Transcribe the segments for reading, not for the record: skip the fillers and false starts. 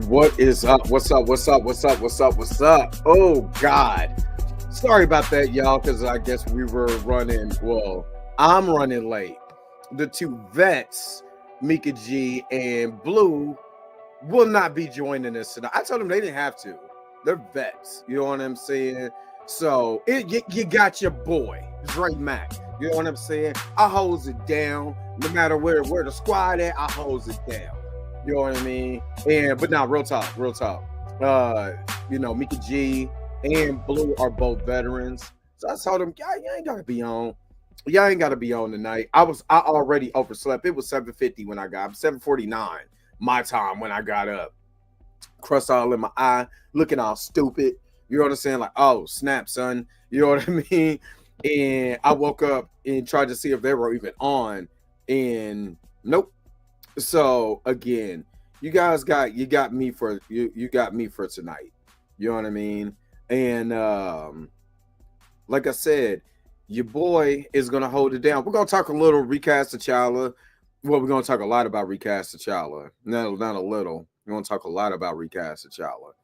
What is up? What's up? What's up? What's up? What's up? What's up? Oh God. Sorry about that, y'all, because I guess we were running. Well, I'm running late. The two vets, Mika G and Blue, will not be joining us tonight. I told them they didn't have to. They're vets. You know what I'm saying? So you got your boy, Dre Mack. You know what I'm saying? I holds it down. No matter where the squad at, I holds it down. You know what I mean? And but now, real talk, real talk. Mika G and Blue are both veterans. So I told them, y'all ain't gotta be on. Y'all ain't gotta be on tonight. I already overslept. It was 7:50 when I got up, 7:49 my time when I got up. Crust all in my eye, looking all stupid. You know what I'm saying? Like, oh, snap, son. You know what I mean? And I woke up and tried to see if they were even on. And nope. So again, you got me for you got me for tonight. You know what I mean? And like I said, your boy is gonna hold it down. We're gonna talk a little recast T'Challa. Well, we're gonna talk a lot about recast T'Challa. No, not a little. We're gonna talk a lot about recast T'Challa.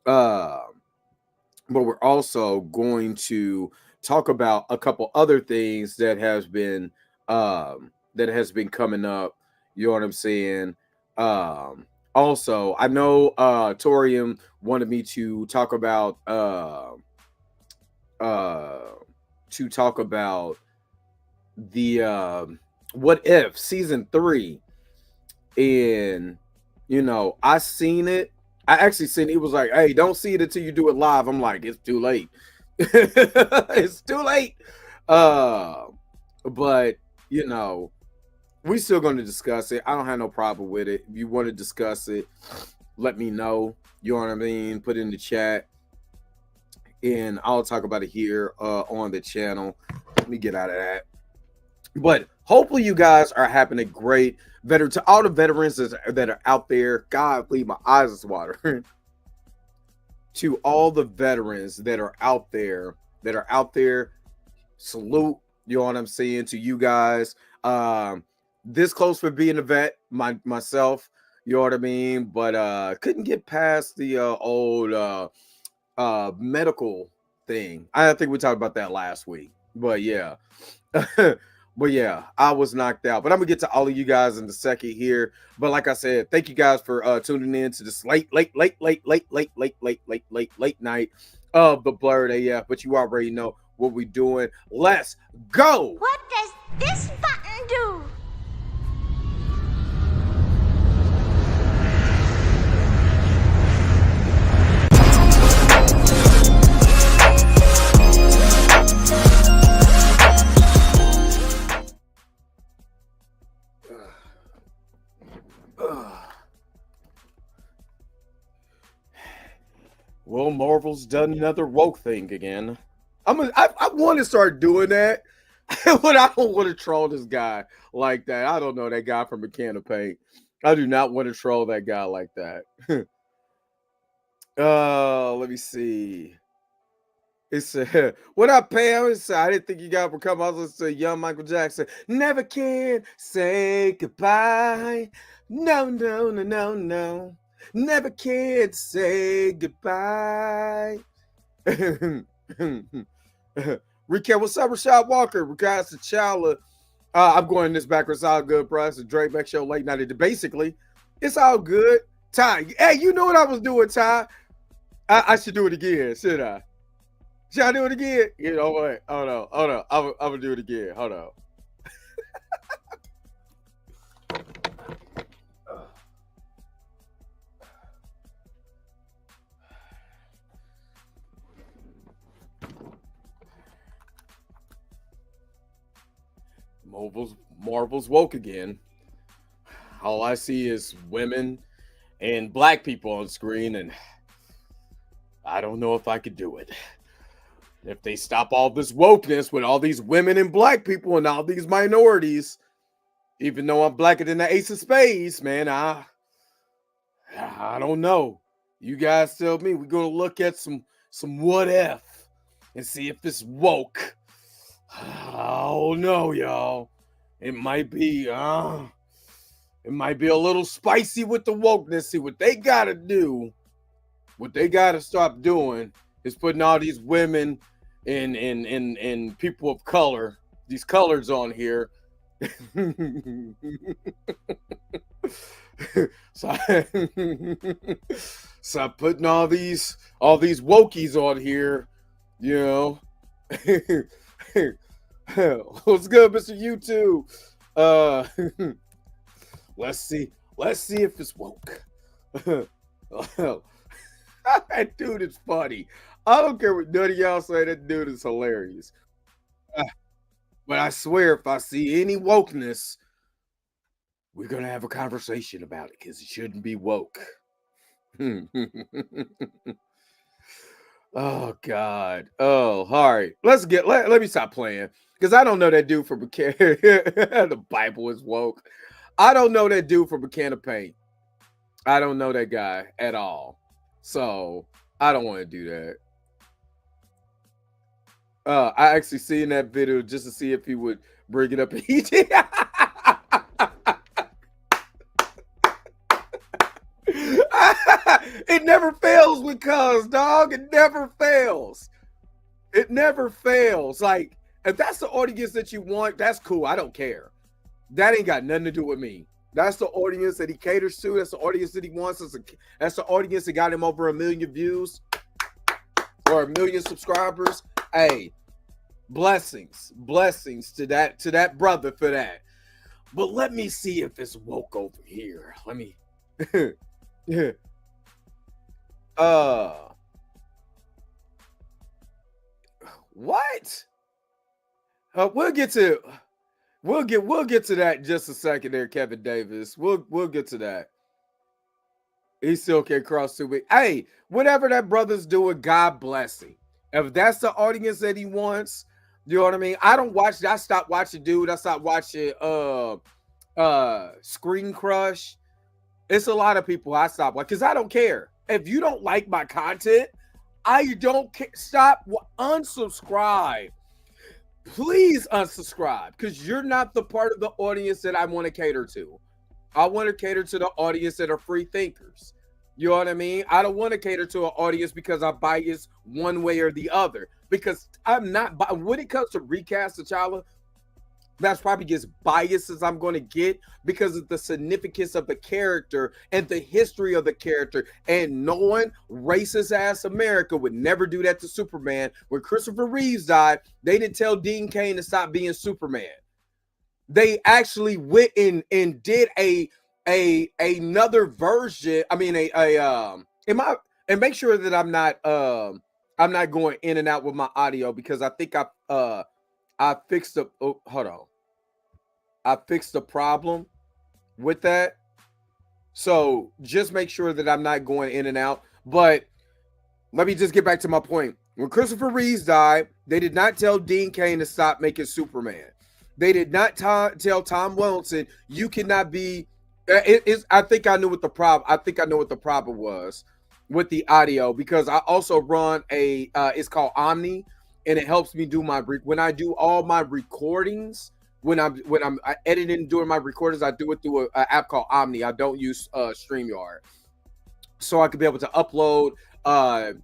But we're also going to talk about a couple other things that has been coming up. You know what I'm saying? Also, I know Torium wanted me to talk about the What If season 3. And I seen it. I actually seen it. It was like, hey, don't see it until you do it live. I'm like, it's too late. It's too late. But we still going to discuss it. I don't have no problem with it. If you want to discuss it, let me know. You know what I mean? Put it in the chat, and I'll talk about it here on the channel. Let me get out of that. But hopefully you guys are having a great veteran. To all the veterans that are out there, God, please, my eyes is watering. To all the veterans that are out there, salute. You know what I'm saying? To you guys, this close for being a vet, myself. You know what I mean? But couldn't get past the old medical thing. I think we talked about that last week. But yeah. But yeah, I was knocked out. But I'm gonna get to all of you guys in a second here. But like I said, thank you guys for tuning in to this late night of the Blurred AF. But you already know what we're doing. Let's go. What does this button do? Well, Marvel's done another woke thing again. I want to start doing that, but I don't want to troll this guy like that. I don't know that guy from a can of paint. I do not want to troll that guy like that. Let me see. It said, "What up, Pam?" It said, "I didn't think you guys would come." I was listening to young Michael Jackson. Never can say goodbye. No, no, no, no, no. Never can say goodbye. Recast, what's up, Rashad Walker? Recast T'Challa. I'm going this backwards. It's all good, bro. It's a Drake Mack Show late night. Basically, it's all good. Ty, hey, you know what I was doing, Ty? I should do it again, should I? Should I do it again? You know what? Hold on. I'm gonna do it again. Hold on. Marvel's woke again. All I see is women and black people on screen, and I don't know if I could do it. If they stop all this wokeness with all these women and black people and all these minorities, even though I'm blacker than the Ace of Spades, man, I don't know. You guys tell me. We're gonna look at some what if and see if it's woke. Oh no, y'all. It might be It might be a little spicy with the wokeness. See, what they gotta do, what they gotta stop doing is putting all these women and people of color, these colors on here. so, so putting all these wokies on here, you know. What's good, Mr. YouTube? Let's see if it's woke. That dude is funny. I don't care what none of y'all say. That dude is hilarious. But I swear, if I see any wokeness, we're gonna have a conversation about it because it shouldn't be woke. Oh God. Oh, all right. Let me stop playing because I don't know that dude from the Bible is woke. I don't know that dude from a can of paint. I don't know that guy at all. So I don't want to do that. I actually seen that video just to see if he would bring it up. He did. It never fails with cuz, dog. It never fails. It never fails. Like, if that's the audience that you want, that's cool. I don't care. That ain't got nothing to do with me. That's the audience that he caters to. That's the audience that he wants. That's the audience that got him over 1 million views or 1 million subscribers. Hey, blessings to that brother for that. But let me see if it's woke over here. Let me. What? We'll get to that in just a second there, Kevin Davis. We'll get to that. He still can't cross to me. Hey, whatever that brother's doing, God bless him. If that's the audience that he wants, you know what I mean? I stopped watching, dude. I stopped watching Screen Crush. It's a lot of people I stopped watching because I don't care. If you don't like my content, I don't care. Stop, unsubscribe. Please unsubscribe because you're not the part of the audience that I want to cater to. I want to cater to the audience that are free thinkers. You know what I mean? I don't want to cater to an audience because I bias one way or the other. Because I'm not, when it comes to Recast T'Challa, that's probably as biased as I'm going to get because of the significance of the character and the history of the character. And knowing racist ass America would never do that to Superman. When Christopher Reeves died, they didn't tell Dean Cain to stop being Superman. They actually went in and did another version. I mean, and make sure that I'm not going in and out with my audio because I think I fixed the hold on. I fixed the problem with that. So just make sure that I'm not going in and out. But let me just get back to my point. When Christopher Reeves died, they did not tell Dean Cain to stop making Superman. They did not tell Tom Wilson you cannot be. I think I knew what the problem. I think I know what the problem was with the audio because I also run it's called Omni. And it helps me do when I do all my recordings, when I'm editing during my recordings, I do it through an app called Omni. I don't use StreamYard, so I could be able to upload, the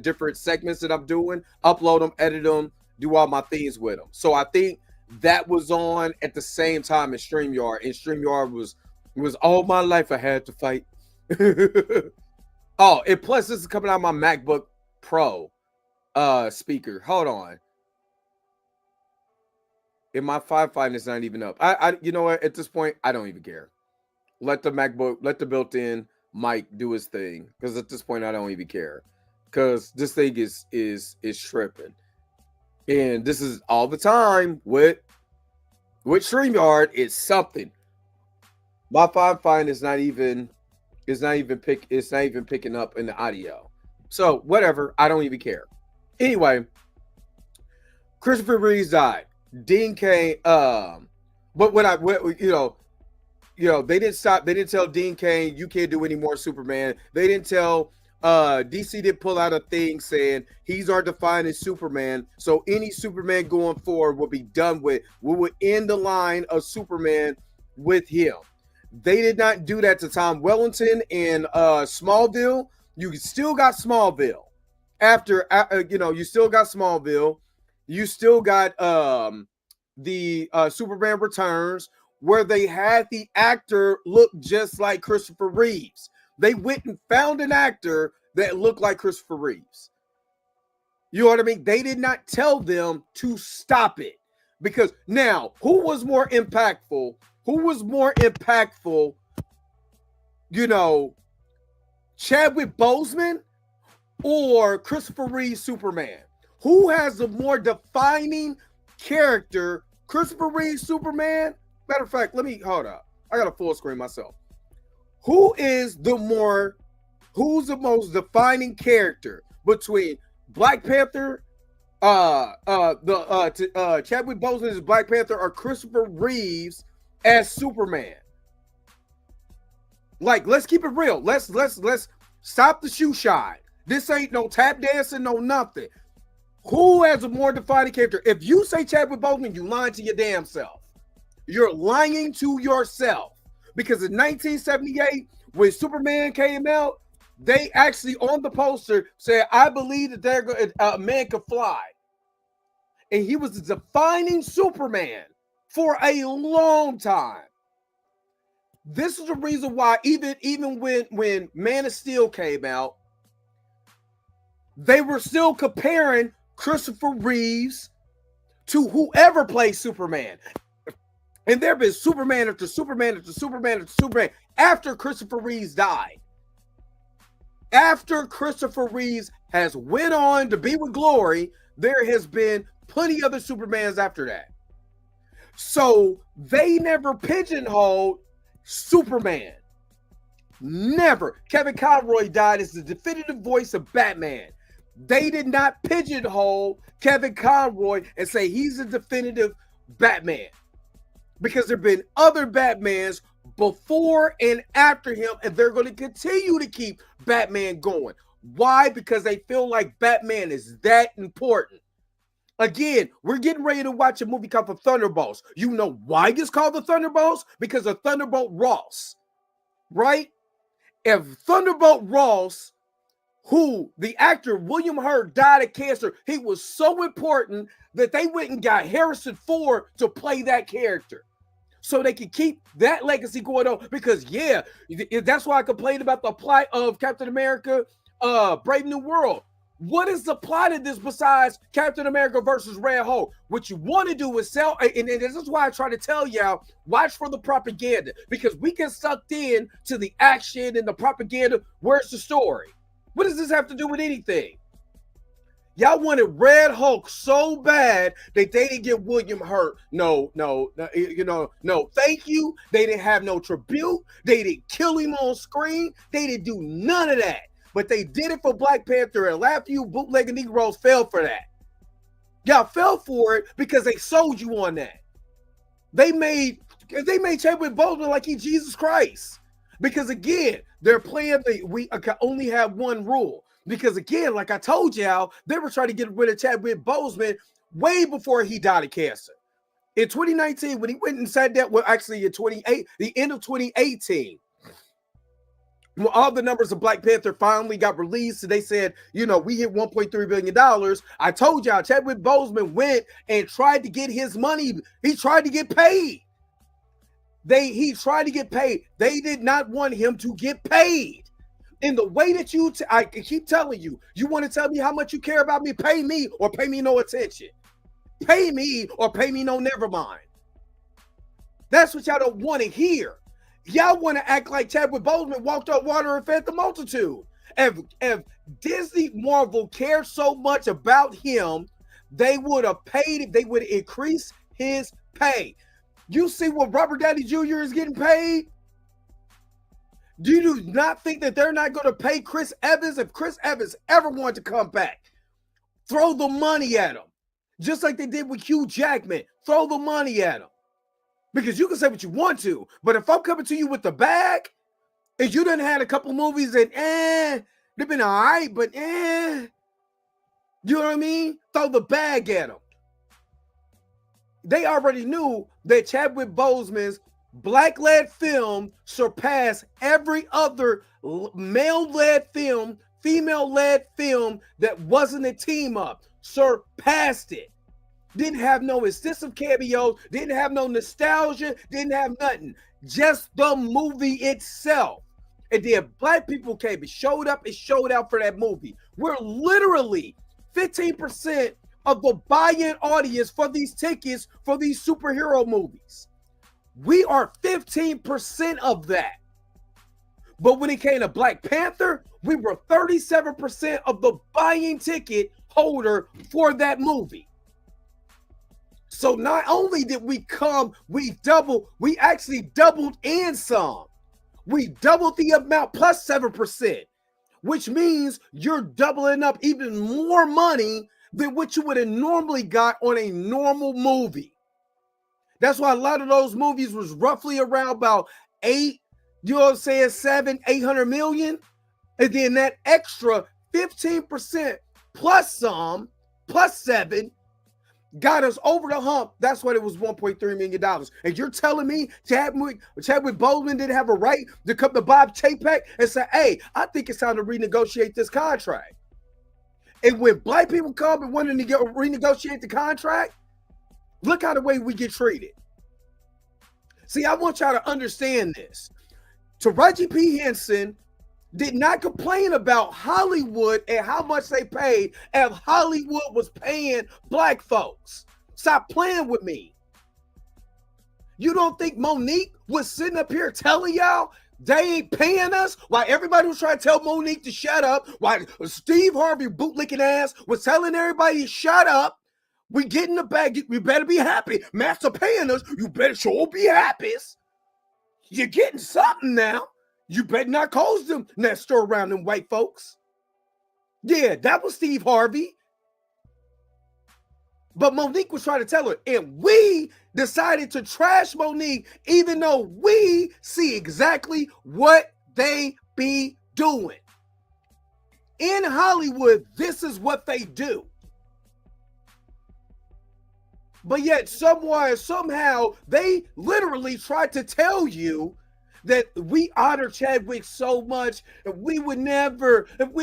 different segments that I'm doing, upload them, edit them, do all my things with them. So I think that was on at the same time as StreamYard, and StreamYard was all my life I had to fight. Oh, and plus this is coming out of my MacBook Pro. Speaker. Hold on. And my 5.5 is not even up. I you know what? At this point, I don't even care. Let the built-in mic do his thing. Because at this point, I don't even care. Because this thing is tripping. And this is all the time with StreamYard. It's something. My 5.5 is not even picking up in the audio. So whatever. I don't even care. Anyway, Christopher Reeves died. Dean Cain, but when they didn't tell Dean Cain you can't do any more Superman. They didn't tell DC did pull out a thing saying he's our defining Superman. So any Superman going forward will be done with. We would end the line of Superman with him. They did not do that to Tom Wellington in Smallville. You still got Smallville. After you still got Smallville. You still got the Superman Returns, where they had the actor look just like Christopher Reeves. They went and found an actor that looked like Christopher Reeves. You know what I mean? They did not tell them to stop it. Because now, who was more impactful? Who was more impactful? Chadwick Boseman or Christopher Reeve's Superman? Who has the more defining character? Christopher Reeve's Superman? Matter of fact, hold up. I got a full screen myself. Who's the most defining character between Black Panther, Chadwick Boseman as Black Panther, or Christopher Reeves as Superman? Like, let's keep it real. Let's stop the shoe shine. This ain't no tap dancing, no nothing. Who has a more defining character? If you say Chadwick Boseman, you lying to your damn self. You're lying to yourself. Because in 1978, when Superman came out, they actually on the poster said, I believe that a man could fly. And he was the defining Superman for a long time. This is the reason why even when Man of Steel came out, they were still comparing Christopher Reeves to whoever plays Superman. And there have been Superman after Superman after Superman after Superman after Christopher Reeves died. After Christopher Reeves has went on to be with glory, there has been plenty other Supermans after that. So they never pigeonholed Superman. Never. Kevin Conroy died as the definitive voice of Batman. They did not pigeonhole Kevin Conroy and say he's a definitive Batman. Because there have been other Batmans before and after him, and they're going to continue to keep Batman going. Why? Because they feel like Batman is that important. Again, we're getting ready to watch a movie called The Thunderbolts. You know why it's called The Thunderbolts? Because of Thunderbolt Ross, right? If Thunderbolt Ross, who the actor William Hurt died of cancer, he was so important that they went and got Harrison Ford to play that character. So they can keep that legacy going on. Because, yeah, that's why I complained about the plot of Captain America, Brave New World. What is the plot of this besides Captain America versus Red Hulk? What you want to do is sell, and this is why I try to tell y'all, watch for the propaganda. Because we get sucked in to the action and the propaganda. Where's the story? What does this have to do with anything? Y'all wanted Red Hulk so bad that they didn't get William Hurt. No, thank you. They didn't have no tribute. They didn't kill him on screen. They didn't do none of that. But they did it for Black Panther, and a lot of you bootlegging Negroes fell for that. Y'all fell for it because they sold you on that. They made Chadwick Boseman like he Jesus Christ. Because again, they're playing we can only have one rule. Because again, like I told y'all, they were trying to get rid of Chadwick Boseman way before he died of cancer. In 2019, when he went and said that, well, actually in the end of 2018, when all the numbers of Black Panther finally got released, and they said, we hit $1.3 billion. I told y'all, Chadwick Boseman went and tried to get his money. He tried to get paid. He tried to get paid. They did not want him to get paid. In the way that I keep telling you, you want to tell me how much you care about me? Pay me or pay me no attention. Pay me or pay me no never mind. That's what y'all don't want to hear. Y'all want to act like Chadwick Boseman walked on water and fed the multitude. If Disney Marvel cared so much about him, they would have paid him. They would increase his pay. You see what Robert Downey Jr. is getting paid? Do you not think that they're not going to pay Chris Evans if Chris Evans ever wanted to come back? Throw the money at him. Just like they did with Hugh Jackman. Throw the money at him. Because you can say what you want to, but if I'm coming to you with the bag, and you done had a couple movies that, they've been all right, but you know what I mean? Throw the bag at them. They already knew that Chadwick Boseman's black-led film surpassed every other male-led film, female-led film that wasn't a team-up. Surpassed it. Didn't have no extensive cameos, didn't have no nostalgia, didn't have nothing. Just the movie itself. And then black people came and showed up and showed out for that movie. We're literally 15% of the buy-in audience for these tickets for these superhero movies. We are 15% of that. But when it came to Black Panther, we were 37% of the buying ticket holder for that movie. So not only did we come, we actually doubled and some. We doubled the amount plus 7%, which means you're doubling up even more money than what you would have normally got on a normal movie. That's why a lot of those movies was roughly around about 800 million. And then that extra 15% plus some, plus 7, got us over the hump. That's what it was, $1.3 million. And you're telling me Chadwick Boseman didn't have a right to come to Bob Chapek and say, hey, I think it's time to renegotiate this contract. And when black people come and wanting to renegotiate the contract, look how the way we get treated. See, I want y'all to understand this. Taraji P. Henson did not complain about Hollywood and how much they paid if Hollywood was paying black folks. Stop playing with me. You don't think Monique was sitting up here telling y'all they ain't paying us? While everybody was trying to tell Monique to shut up, while Steve Harvey bootlicking ass was telling everybody to shut up. We get in the bag. We better be happy. Master paying us. You better sure be happy. You're getting something now. You better not cause them that stir around them white folks. Yeah, that was Steve Harvey. But Monique was trying to tell her, and we decided to trash Monique, even though we see exactly what they be doing. In Hollywood, this is what they do. But yet somehow, they literally tried to tell you that we honor Chadwick so much, and we would never have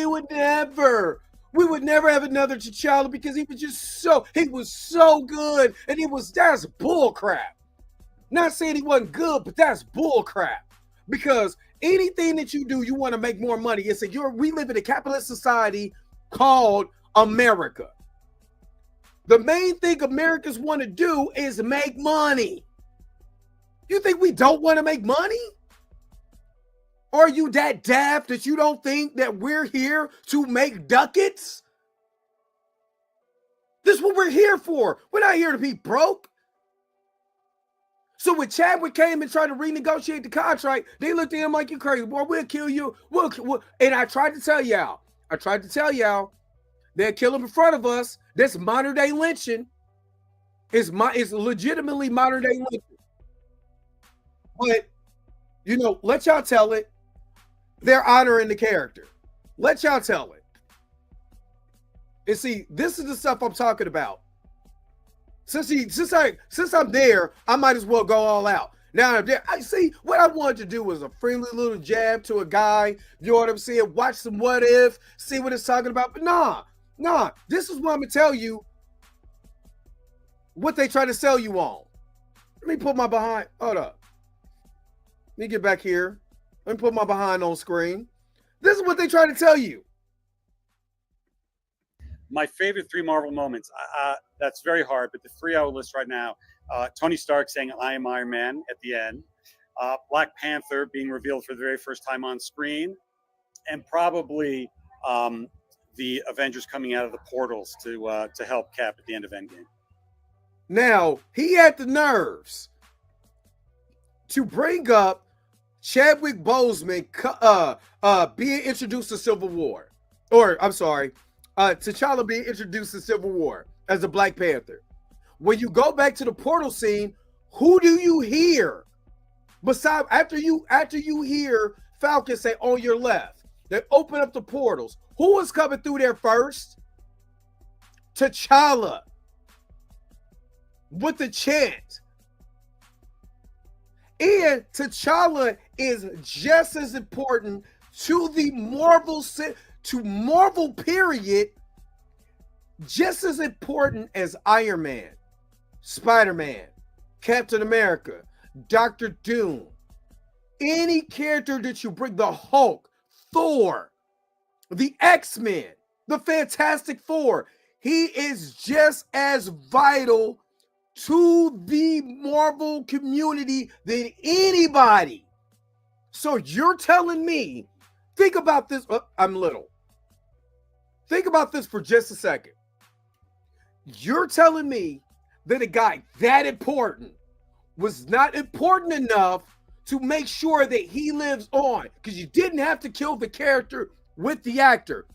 another T'Challa because he was so good, and that's bull crap. Not saying he wasn't good, but that's bull crap. Because anything that you do, you want to make more money. We live in a capitalist society called America. The main thing Americans want to do is make money. You think we don't want to make money? Are you that daft that you don't think that we're here to make ducats? This is what we're here for. We're not here to be broke. So when Chadwick came and tried to renegotiate the contract, they looked at him like, you crazy, boy, we'll kill you. And I tried to tell y'all, they'll kill him in front of us. That's modern day lynching. It's legitimately modern day lynching. But, let y'all tell it. They're honoring the character. Let y'all tell it. And see, this is the stuff I'm talking about. Since I'm there, I might as well go all out. Now I'm there. I see what I wanted to do was a friendly little jab to a guy. You know what I'm saying? Watch some What If, see what it's talking about. But nah. This is what I'm gonna tell you. What they try to sell you on. Let me put my behind. Hold up. Let me get back here. Let me put my behind on screen. This is what they try to tell you. My favorite 3 Marvel moments. That's very hard, but the 3 I will list right now. Tony Stark saying, "I am Iron Man" at the end. Black Panther being revealed for the very first time on screen, and probably the Avengers coming out of the portals to help Cap at the end of Endgame. Now, he had the nerves to bring up Chadwick Boseman being introduced to Civil War. Or, I'm sorry, T'Challa being introduced to Civil War as a Black Panther. When you go back to the portal scene, who do you hear? Besides, after you hear Falcon say, on your left, they open up the portals. Who was coming through there first? T'Challa. With the chant. And T'Challa is just as important to the Marvel period, just as important as Iron Man, Spider-Man, Captain America, Doctor Doom. Any character that you bring, the Hulk, Thor, the X-Men, the Fantastic Four, he is just as vital to the Marvel community than anybody. So you're telling me, think about this. I'm little. Think about this for just a second. You're telling me that a guy that important was not important enough to make sure that he lives on, because you didn't have to kill the character with the actor.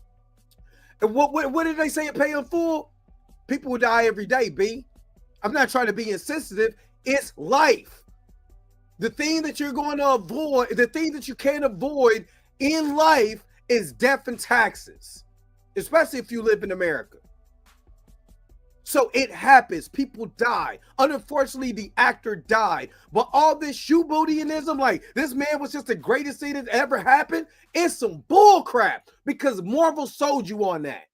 And what did they say in Pay in Full? People will die every day, B. I'm not trying to be insensitive. It's life. The thing that you're going to avoid, the thing that you can't avoid in life is death and taxes, especially if you live in America. So it happens. People die. Unfortunately, the actor died. But all this shoebootyism, like this man was just the greatest thing that ever happened, it's some bull crap because Marvel sold you on that.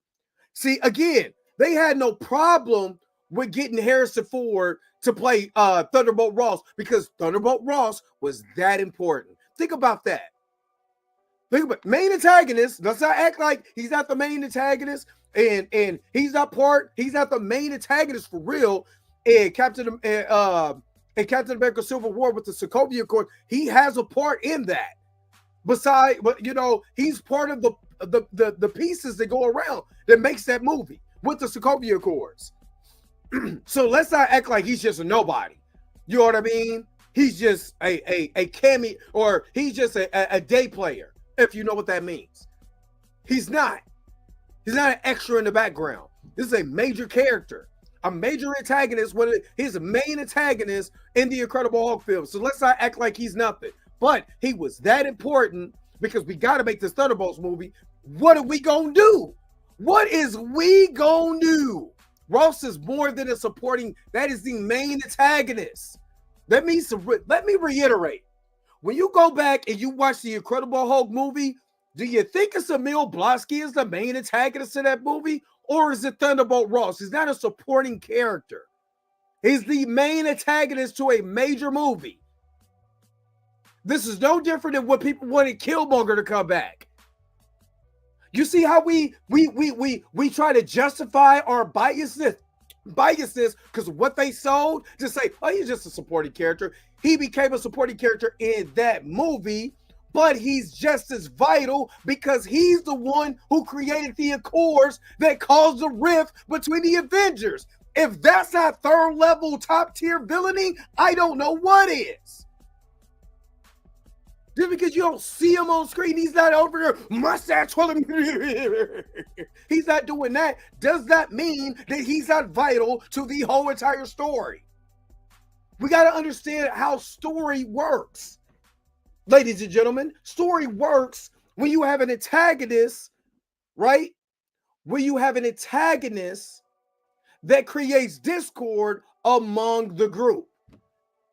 See, again, they had no problem with getting Harrison Ford to play Thunderbolt Ross because Thunderbolt Ross was that important. Think about that. Think about main antagonist. Let's not act like he's not the main antagonist. And he's not the main antagonist for real. And Captain America Civil War with the Sokovia Accord, he has a part in that. But he's part of the pieces that go around that makes that movie with the Sokovia Accords. So let's not act like he's just a nobody. You know what I mean? He's just a cameo, or he's just a day player, if you know what that means. He's not. He's not an extra in the background. This is a major character, a major antagonist. He's a main antagonist in the Incredible Hulk film. So let's not act like he's nothing. But he was that important because we got to make this Thunderbolts movie. What are we going to do? What is we going to do? Ross is more than a supporting. That is the main antagonist. Let me reiterate. When you go back and you watch the Incredible Hulk movie, do you think it's Emil Blonsky is the main antagonist in that movie? Or is it Thunderbolt Ross? He's not a supporting character. He's the main antagonist to a major movie. This is no different than what people wanted Killmonger to come back. You see how we try to justify our biasness because of what they sold to say, oh, he's just a supporting character. He became a supporting character in that movie, but he's just as vital because he's the one who created the Accords that caused the rift between the Avengers. If that's not third level top tier villainy, I don't know what is. Just because you don't see him on screen, he's not over there, mustache twirling. He's not doing that. Does that mean that he's not vital to the whole entire story? We got to understand how story works. Ladies and gentlemen, story works when you have an antagonist, right? When you have an antagonist that creates discord among the group.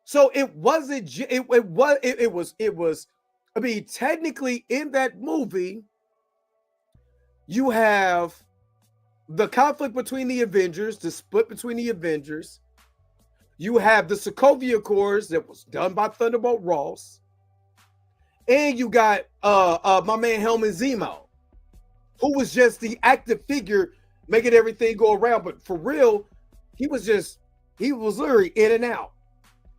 So it was, I mean, technically in that movie, you have the conflict between the Avengers, the split between the Avengers. You have the Sokovia Accords that was done by Thunderbolt Ross. And you got my man Helmut Zemo, who was just the active figure making everything go around. But for real, he was literally in and out.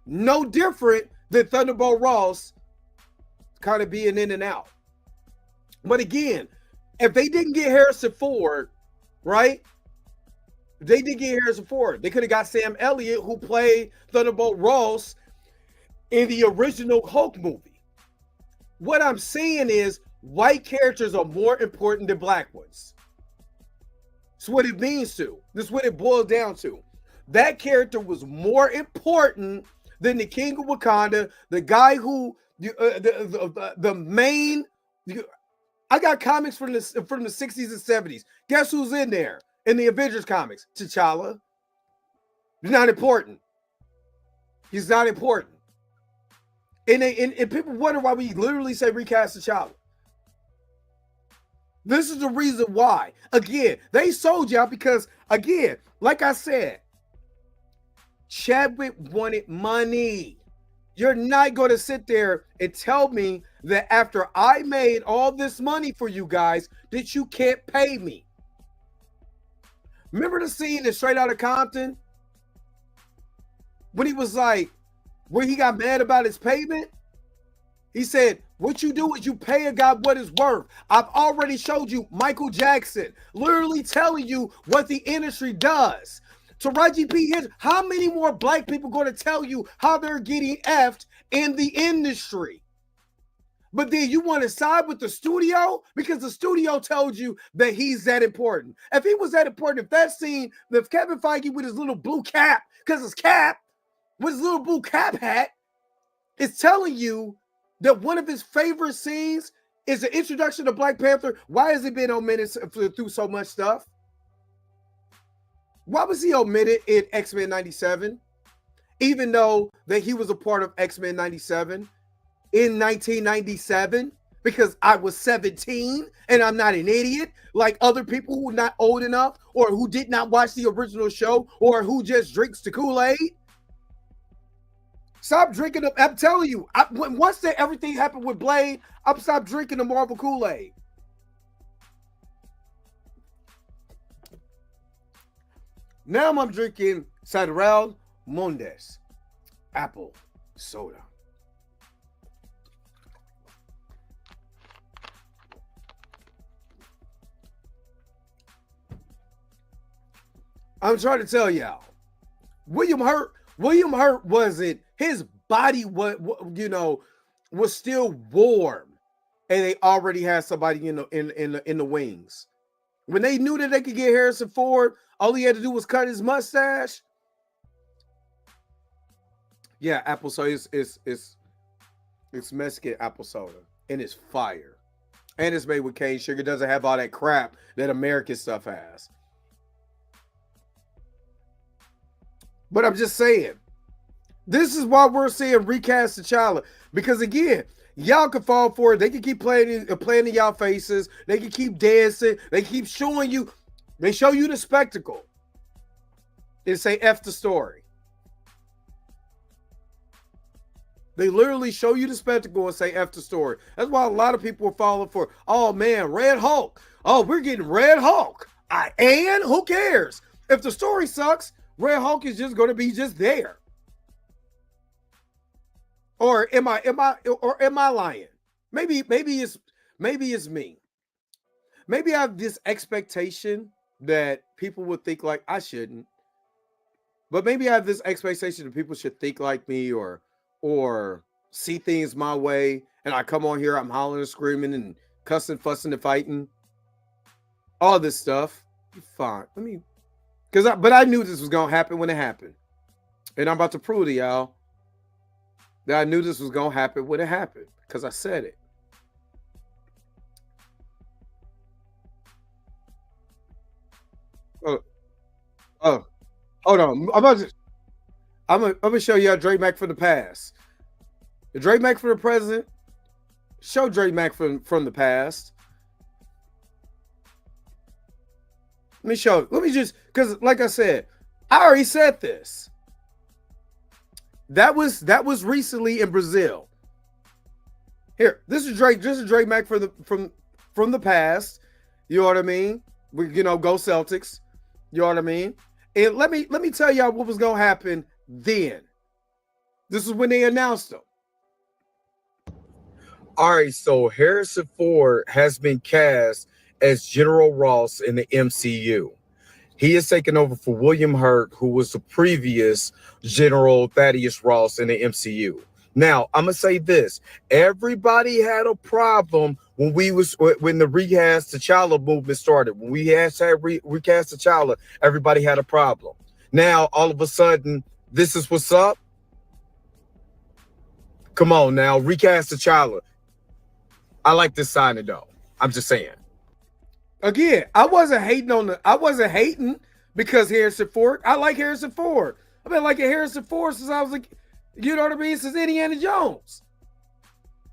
No different than Thunderbolt Ross kind of being in and out. But again, if they didn't get Harrison Ford, right? They did get Harrison Ford. They could have got Sam Elliott, who played Thunderbolt Ross in the original Hulk movie. What I'm saying is white characters are more important than black ones. That's what it means to. That's what it boils down to. That character was more important than the King of Wakanda, the guy who the main. I got comics from the 60s and 70s. Guess who's in there in the Avengers comics? T'Challa. He's not important. He's not important. And people wonder why we literally say recast T'Challa. This is the reason why. Again, they sold y'all because, again, like I said, Chadwick wanted money. You're not going to sit there and tell me that after I made all this money for you guys, that you can't pay me. Remember the scene in Straight Outta Compton? When he was like, where he got mad about his payment? He said, what you do is you pay a guy what it's worth. I've already showed you Michael Jackson, literally telling you what the industry does. Taraji P. Henson, how many more black people going to tell you how they're getting effed in the industry? But then you want to side with the studio because the studio told you that he's that important. If he was that important, if that scene, if Kevin Feige with his little blue cap, because his cap, with his little blue cap hat, is telling you that one of his favorite scenes is the introduction to Black Panther, why has it been omitted through so much stuff? Why was he omitted in X-Men 97? Even though that he was a part of X-Men 97 in 1997, because I was 17 and I'm not an idiot like other people who are not old enough or who did not watch the original show or who just drinks the Kool-Aid. Stop drinking them. I'm telling you, once everything happened with Blade, I've stopped drinking the Marvel Kool-Aid. Now I'm drinking Ciderel Mondes apple soda. I'm trying to tell y'all, William Hurt wasn't, his body was still warm, and they already had somebody in the wings. When they knew that they could get Harrison Ford, all he had to do was cut his mustache. Yeah, apple soda it's Mexican apple soda, and it's fire, and it's made with cane sugar. It doesn't have all that crap that American stuff has. But I'm just saying, this is why we're saying recast T'Challa. Because again, y'all can fall for it. They can keep playing in y'all faces. They can keep dancing. They keep showing you. They show you the spectacle. And say F the story. They literally show you the spectacle and say F the story. That's why a lot of people are falling for, oh man, Red Hulk. Oh, we're getting Red Hulk. And who cares? If the story sucks, Red Hulk is just going to be just there. Or am I lying? Maybe it's me. Maybe I have this expectation that people would think like I shouldn't. But maybe I have this expectation that people should think like me or see things my way. And I come on here, I'm hollering and screaming and cussing, fussing and fighting. All this stuff. Fine. But I knew this was going to happen when it happened. And I'm about to prove to y'all that I knew this was going to happen when it happened. Because I said it. Oh, hold on. I'm gonna show y'all Dre Mack from the past. The Dre Mack from the present. Show Dre Mack from the past. Let me show. Let me just, because like I said, I already said this. That was recently in Brazil. Here, this is Drake. This is Dre Mack from the past. You know what I mean? Go Celtics. You know what I mean? And let me tell y'all what was gonna happen then. This is when they announced them. All right, so Harrison Ford has been cast as General Ross in the MCU. He is taking over for William Hurt, who was the previous General Thaddeus Ross in the MCU. Now, I'm gonna say this: everybody had a problem when the Recast T'Challa movement started. When we had Recast T'Challa, everybody had a problem. Now, all of a sudden, this is what's up. Come on now, Recast T'Challa. I like this signing though. I'm just saying. Again, I wasn't hating because Harrison Ford. I like Harrison Ford. I've been liking Harrison Ford since I was like, you know what I mean, since Indiana Jones.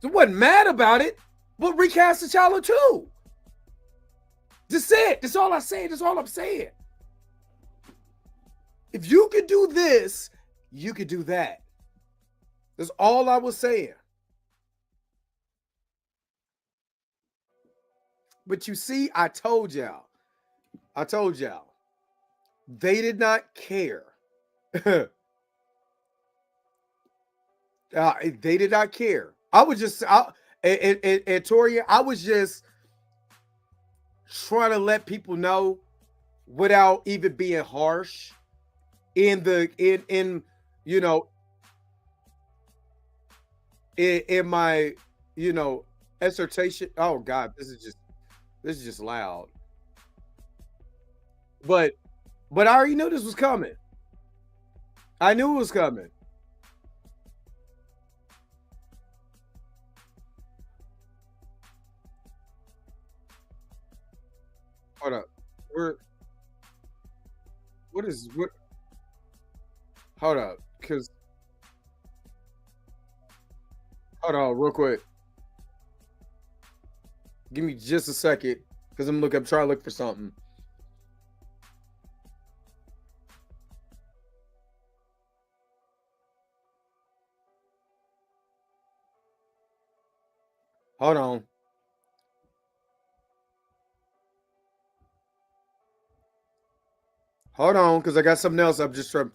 I wasn't mad about it, but recast T'Challa too. That's it. That's all I say. That's all I'm saying. If you could do this, you could do that. That's all I was saying. But you see, I told y'all. They did not care. They did not care. I was just, and Torian, I was just trying to let people know without even being harsh in my, exhortation. Oh God, this is just loud. But I already knew this was coming. I knew it was coming. Hold up. What? Hold up, because hold on, real quick. Give me just a second, because I'm trying to look for something. Hold on. Hold on, because I got something else. I'm just trying.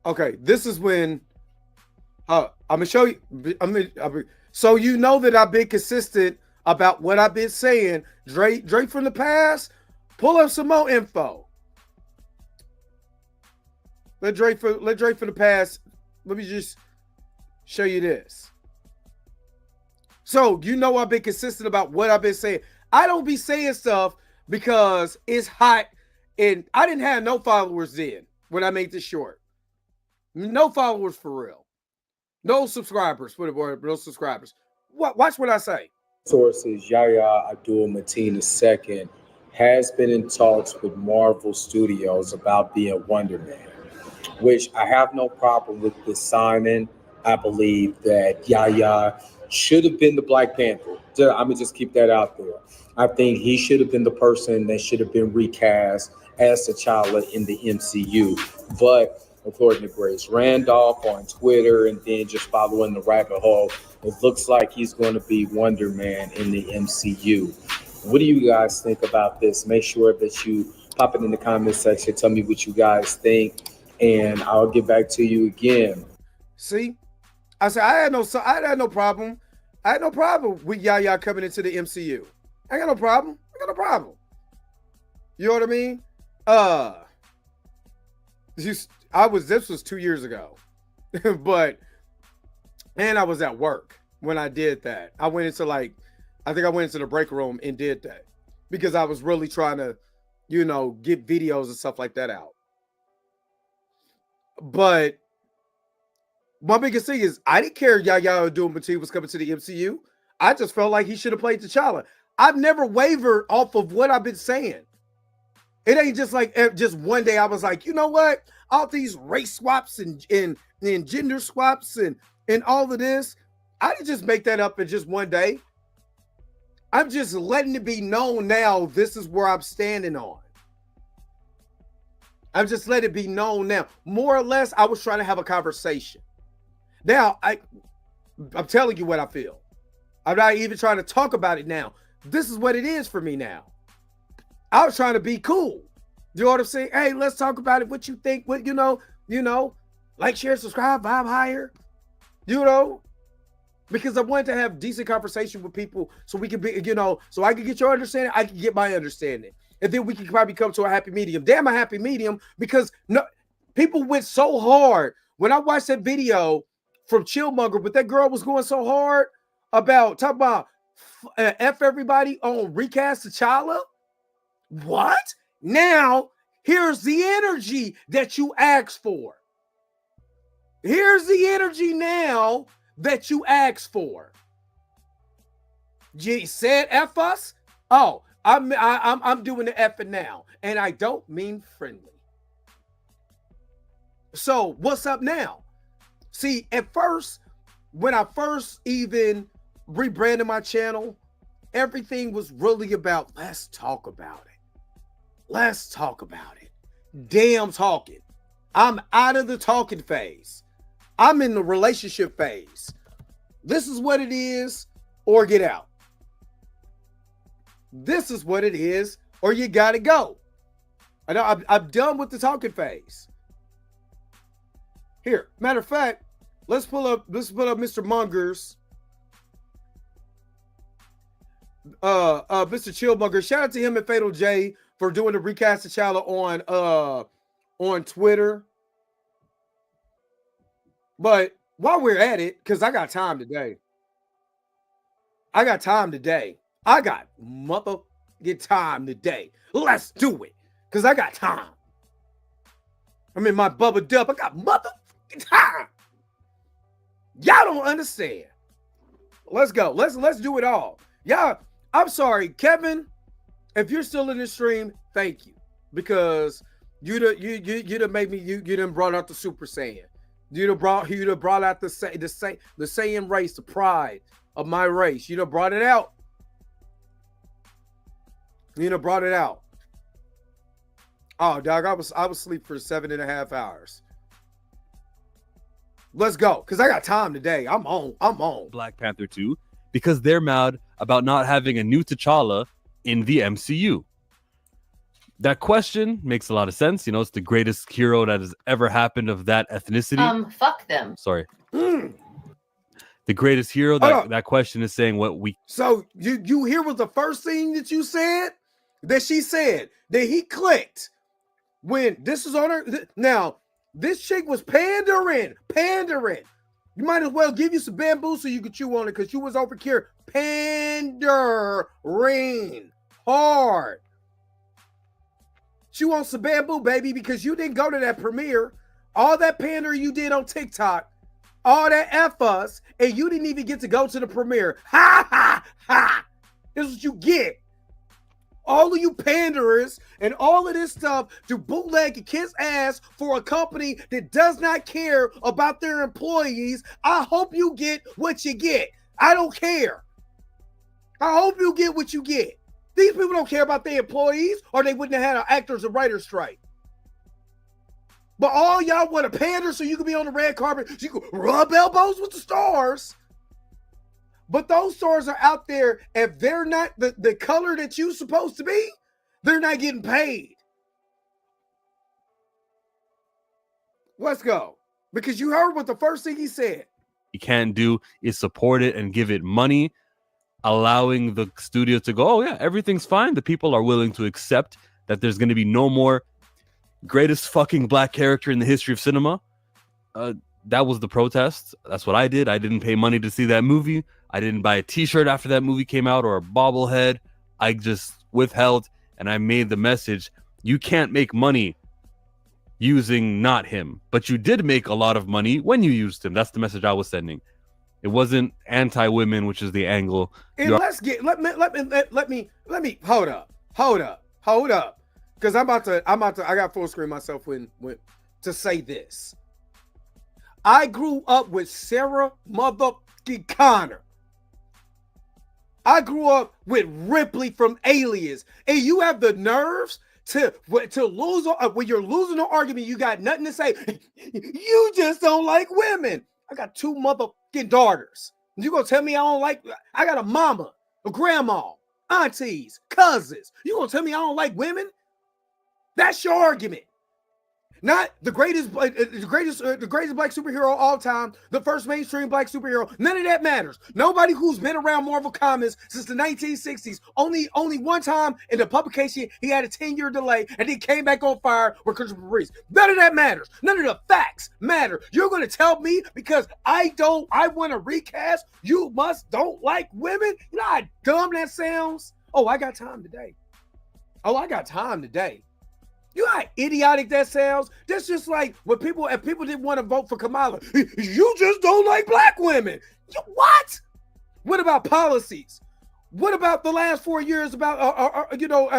Okay, this is when I'm gonna show you. So you know that I've been consistent about what I've been saying. Drake from the past. Pull up some more info. Let Drake for the past. Let me just show you this. So you know I've been consistent about what I've been saying. I don't be saying stuff because it's hot, and I didn't have no followers then when I made this short. No followers for real. No subscribers. Whatever. No subscribers. Watch what I say. Sources Yahya Abdul-Mateen II has been in talks with Marvel Studios about being Wonder Man, which I have no problem with this signing. I believe that Yahya should have been the Black Panther. I'm going to just keep that out there. I think he should have been the person that should have been recast as T'Challa in the MCU. But according to Grace Randolph on Twitter and then just following the rabbit hole, it looks like he's going to be Wonder Man in the MCU. What do you guys think about this? Make sure that you pop it in the comment section. Tell me what you guys think, and I'll get back to you again. See, I said I had no problem. I had no problem with Yahya coming into the MCU. I got no problem. You know what I mean? This was 2 years ago, but I was at work when I did that. I went into the break room and did that because I was really trying to, get videos and stuff like that out. But my biggest thing is I didn't care Yahya Abdul-Mateen was coming to the MCU. I just felt like he should have played T'Challa. I've never wavered off of what I've been saying. It ain't just like just one day I was like, you know what? All these race swaps and gender swaps and all of this, I didn't just make that up in just one day. I'm just letting it be known now. This is where I'm standing on. I'm just letting it be known now. More or less, I was trying to have a conversation. Now, I'm telling you what I feel. I'm not even trying to talk about it now. This is what it is for me now. I was trying to be cool. You know what I'm saying? Hey, let's talk about it. What you think? What like, share, subscribe, vibe higher. Because I wanted to have decent conversation with people so we can be, so I can get your understanding, I can get my understanding. And then we can probably come to a happy medium. Damn, a happy medium, because people went so hard. When I watched that video from Chillmonger, but that girl was going so hard about talking about F everybody on Recast T'Challa. What? Now, here's the energy that you asked for. Here's the energy now that you asked for. You said F us? Oh, I'm doing the effing now. And I don't mean friendly. So what's up now? See, at first, when I first even rebranded my channel, everything was really about, let's talk about it. Let's talk about it. Damn talking. I'm out of the talking phase. I'm in the relationship phase. This is what it is, or get out. This is what it is, or you gotta go. I know I'm done with the talking phase. Here, matter of fact, let's pull up Mr. Munger's. Mr. Chillmonger. Shout out to him and Fatal J for doing the Recast T'Challa on Twitter. But while we're at it, because I got time today. I got motherfucking time today. Let's do it. Because I got time. I'm in my Bubba Dub. I got motherfucking time. Y'all don't understand. Let's go. Let's do it all. Y'all, I'm sorry, Kevin. If you're still in the stream, thank you. Because you done made me, you done brought out the Super Saiyan. You'd have brought out the Saiyan race, the pride of my race. You'd have brought it out. You'd have brought it out. Oh, dog, I was asleep for 7.5 hours. Let's go, because I got time today. I'm on. Black Panther 2 because they're mad about not having a new T'Challa in the MCU. That question makes a lot of sense. You know, it's the greatest hero that has ever happened of that ethnicity. Fuck them. Sorry. The greatest hero. That question is saying what we. So you hear was the first thing that you said? That she said that he clicked when this is on her. Now, this chick was pandering. You might as well give you some bamboo so you could chew on it because you was over here pandering hard. She wants some bamboo, baby, because you didn't go to that premiere. All that pandering you did on TikTok, all that F us, and you didn't even get to go to the premiere. Ha, ha, ha. This is what you get. All of you panderers and all of this stuff to bootleg and kiss ass for a company that does not care about their employees. I hope you get what you get. I don't care. I hope you get what you get. These people don't care about their employees or they wouldn't have had an actors and writers strike. But all y'all want to pander so you can be on the red carpet, so you can rub elbows with the stars. But those stars are out there. If they're not the color that you're supposed to be, they're not getting paid. Let's go. Because you heard what the first thing he said. He can't do is support it and give it money, allowing the studio to go, oh yeah, everything's fine. The people are willing to accept that there's going to be no more greatest fucking black character in the history of cinema. That was the protest. That's what I did. I didn't pay money to see that movie. I didn't buy a t-shirt after that movie came out or a bobblehead. I just withheld and I made the message. You can't make money using not him, but you did make a lot of money when you used him. That's the message I was sending. It wasn't anti-women, which is the angle. And let me hold up. Because I got full screen myself when to say this. I grew up with Sarah motherfucking Connor. I grew up with Ripley from Alias. And you have the nerves to lose when you're losing an argument, you got nothing to say. You just don't like women. I got 2 motherfucking daughters. You gonna tell me I don't like? I got a mama, a grandma, aunties, cousins. You gonna tell me I don't like women? That's your argument. Not the greatest black superhero of all time, the first mainstream black superhero. None of that matters. Nobody who's been around Marvel Comics since the 1960s. Only one time in the publication he had a 10-year delay and he came back on fire with Christopher Reeve. None of that matters. None of the facts matter. You're gonna tell me because I want to recast, you don't like women? You know how dumb that sounds? Oh, I got time today. You know how idiotic that sounds? That's just like when if people didn't want to vote for Kamala, you just don't like black women. What? What about policies? What about the last 4 years about,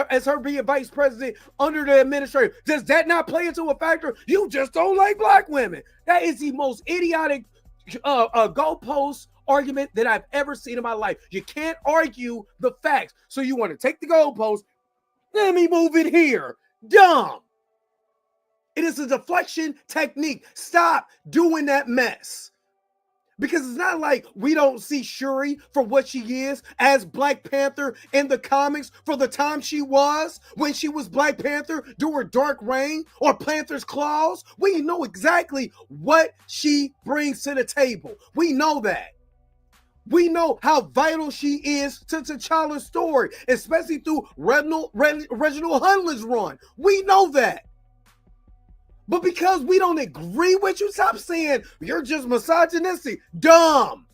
as her being vice president under the administration? Does that not play into a factor? You just don't like black women. That is the most idiotic goalpost argument that I've ever seen in my life. You can't argue the facts. So you want to take the goalpost, let me move it here. Dumb. It is a deflection technique. Stop doing that mess. Because it's not like we don't see Shuri for what she is as Black Panther in the comics for the time she was when she was Black Panther during Dark Reign or Panther's Claws. We know exactly what she brings to the table. We know that. We know how vital she is to T'Challa's story, especially through Reginald Huntley's run. We know that. But because we don't agree with you, stop saying you're just misogynistic. Dumb.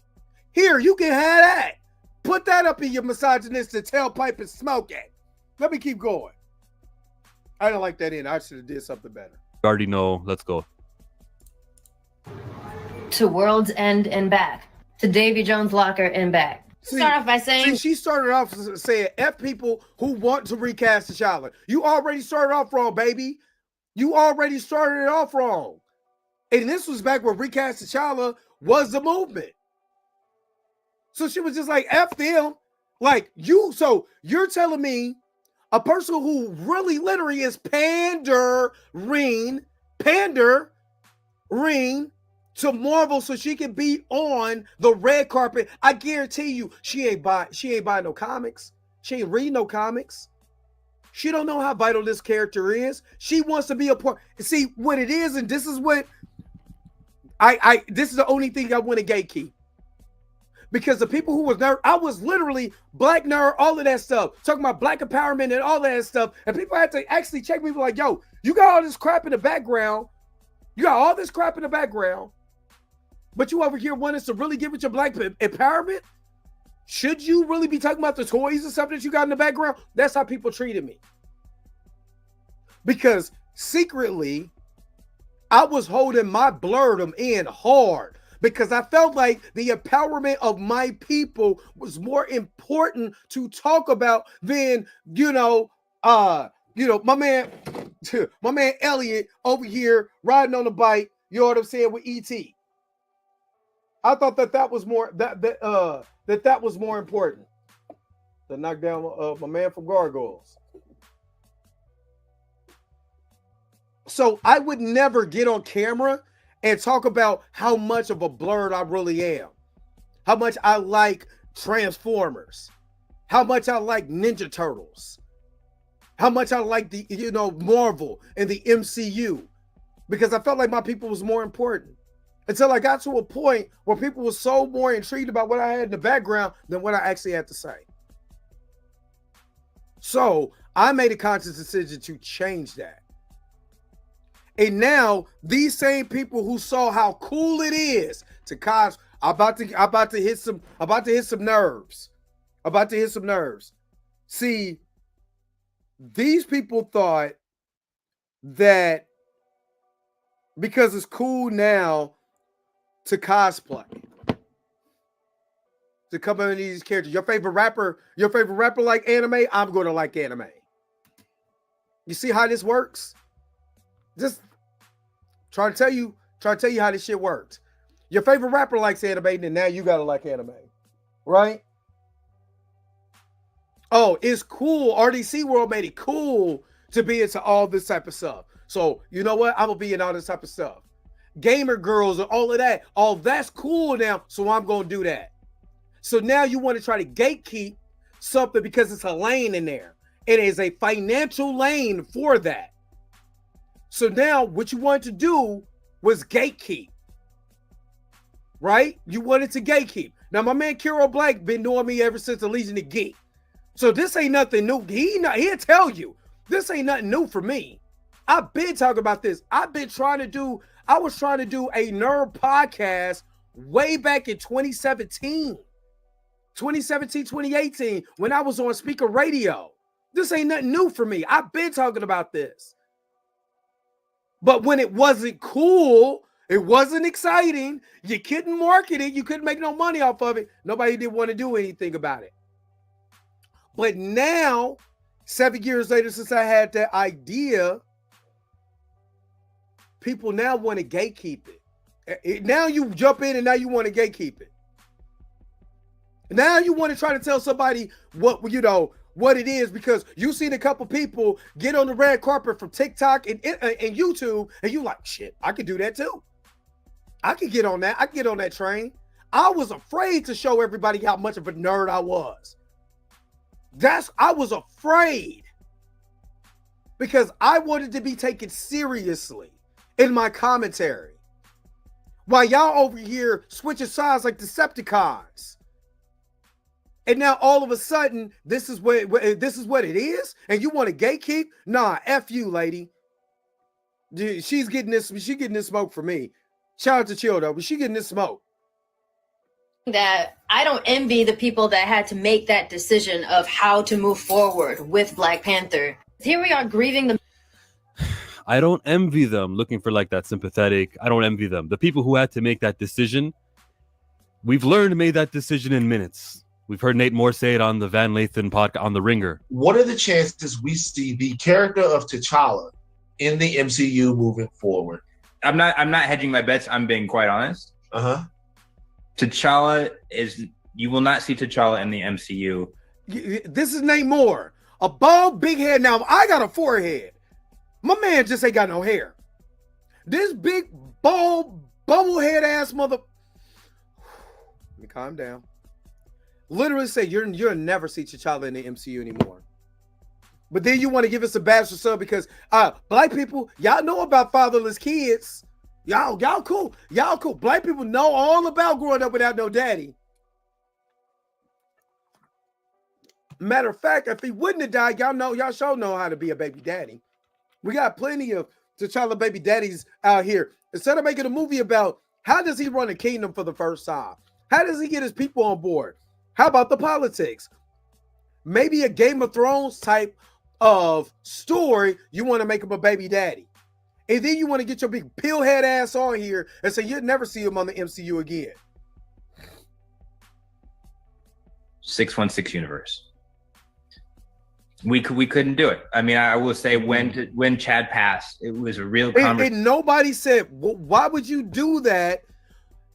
Here, you can have that. Put that up in your misogynistic tailpipe and smoke it. Let me keep going. I don't like that in. I should have did something better. You already know. Let's go. To World's End and back. To Davy Jones' locker and back. Start off by saying... she started off saying F people who want to recast T'Challa. You already started off wrong, baby. You already started it off wrong. And this was back when Recast T'Challa was the movement. So she was just like, F them. Like, so you're telling me a person who really literally is pandering to Marvel so she can be on the red carpet. I guarantee you, she ain't buy no comics. She ain't read no comics. She don't know how vital this character is. She wants to be a part. See what it is, and this is what this is the only thing I want to gatekeep. Because the people who was nerd, I was literally black nerd, all of that stuff, talking about black empowerment and all that stuff. And people had to actually check me like, yo, you got all this crap in the background. You got all this crap in the background. But you over here want us to really give it your black empowerment? Should you really be talking about the toys and stuff that you got in the background? That's how people treated me. Because secretly, I was holding my blerdom in hard because I felt like the empowerment of my people was more important to talk about than, my man Elliot over here riding on the bike, you know what I'm saying, with E.T. I thought that was more that was more important to knock down my man from Gargoyles. So I would never get on camera and talk about how much of a blurred I really am, how much I like Transformers, how much I like Ninja Turtles, how much I like the Marvel and the MCU, because I felt like my people was more important. Until I got to a point where people were so more intrigued about what I had in the background than what I actually had to say. So I made a conscious decision to change that. And now these same people who saw how cool it is to cause, about to hit some nerves. See, these people thought that because it's cool now to cosplay, to come in these characters. Your favorite rapper like anime? I'm going to like anime. You see how this works? Just trying to tell you how this shit works. Your favorite rapper likes anime, then now you got to like anime, right? Oh, it's cool. RDC World made it cool to be into all this type of stuff. So you know what? I'm going to be in all this type of stuff. Gamer girls and all of that. Oh, that's cool now. So I'm going to do that. So now you want to try to gatekeep something because it's a lane in there. It is a financial lane for that. So now what you wanted to do was gatekeep. Right? You wanted to gatekeep. Now my man Kiro Black been knowing me ever since the Legion of Geek. So this ain't nothing new. He'll tell you. This ain't nothing new for me. I've been talking about this. I was trying to do a nerd podcast way back in 2017, 2018, when I was on Speaker Radio. This ain't nothing new for me. I've been talking about this. But when it wasn't cool, it wasn't exciting, you couldn't market it, you couldn't make no money off of it, nobody did want to do anything about it. But now, 7 years later since I had that idea, people now want to gatekeep it. Now you jump in and now you want to gatekeep it. Now you want to try to tell somebody what it is, because you seen a couple people get on the red carpet from TikTok and YouTube, and you like, shit, I could do that too. I could get on that. I could get on that train. I was afraid to show everybody how much of a nerd I was. I was afraid because I wanted to be taken seriously in my commentary. While y'all over here switching sides like Decepticons. And now all of a sudden, this is what it is, and you want to gatekeep? Nah, F you, lady. She's getting this smoke for me. Shout out to Chill though, but she getting this smoke. That I don't envy the people that had to make that decision of how to move forward with Black Panther. Here we are grieving the. I don't envy them looking for like that sympathetic. I don't envy them. The people who had to make that decision, we've learned made that decision in minutes. We've heard Nate Moore say it on the Van Lathan podcast on The Ringer. What are the chances we see the character of T'Challa in the MCU moving forward? I'm not hedging my bets. I'm being quite honest. T'Challa you will not see T'Challa in the MCU. This is Nate Moore, a bald, big head. Now I got a forehead. My man just ain't got no hair. This big, bald, bubblehead ass mother. Let me calm down. Literally say you'll never see T'Challa in the MCU anymore. But then you want to give us a bastard son because black people, y'all know about fatherless kids. Y'all cool. Y'all cool. Black people know all about growing up without no daddy. Matter of fact, if he wouldn't have died, y'all sure know how to be a baby daddy. We got plenty of T'Challa baby daddies out here. Instead of making a movie about how does he run a kingdom for the first time? How does he get his people on board? How about the politics? Maybe a Game of Thrones type of story. You want to make him a baby daddy. And then you want to get your big pillhead ass on here and say you'll never see him on the MCU again. 616 universe. We couldn't do it. I mean, I will say when Chad passed, it was a real conversation. And nobody said, well, why would you do that?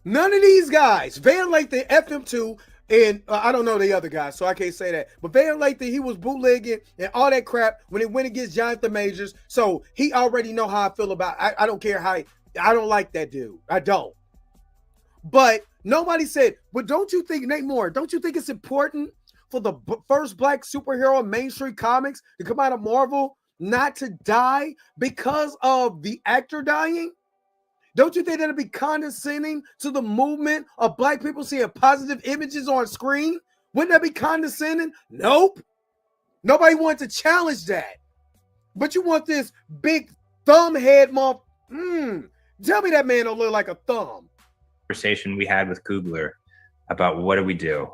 None of these guys, Van Lathan, FM2, and I don't know the other guys, so I can't say that. But Van Lathan, he was bootlegging and all that crap when it went against Jonathan Majors. So he already know how I feel about it. I don't care how I don't like that dude. I don't. But nobody said, well, don't you think, Nate Moore, don't you think it's important for the first black superhero in mainstream comics to come out of Marvel not to die because of the actor dying? Don't you think that'd be condescending to the movement of black people seeing positive images on screen? Wouldn't that be condescending? Nope. Nobody wanted to challenge that. But you want this big thumb head moth. Tell me that man don't look like a thumb. Conversation we had with Coogler about what do we do?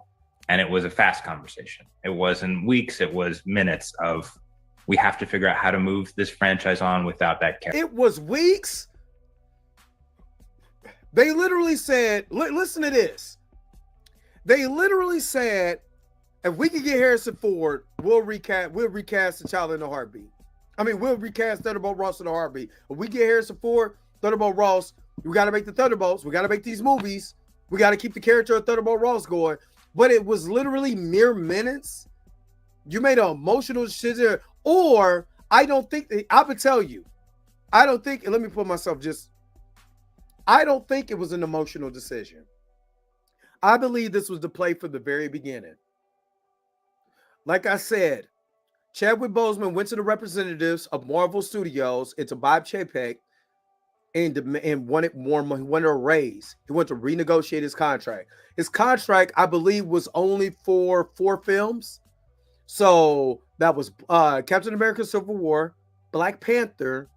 And it was a fast conversation. It wasn't weeks, it was minutes of we have to figure out how to move this franchise on without that character. It was weeks. They literally said, listen to this. They literally said, if we can get Harrison Ford, we'll recast T'Challa in a heartbeat. I mean, we'll recast Thunderbolt Ross in a heartbeat. If we get Harrison Ford, Thunderbolt Ross, we got to make the Thunderbolts. We got to make these movies. We got to keep the character of Thunderbolt Ross going. But it was literally mere minutes. You made an emotional decision. Or I don't think, I would tell you, I don't think, and let me put myself just, I don't think it was an emotional decision. I believe this was the play from the very beginning. Like I said, Chadwick Boseman went to the representatives of Marvel Studios and to Bob Chapek and wanted more money. He wanted a raise. He wanted to renegotiate his contract. His contract, I believe, was only for 4 films. So that was Captain America: Civil War, Black Panther,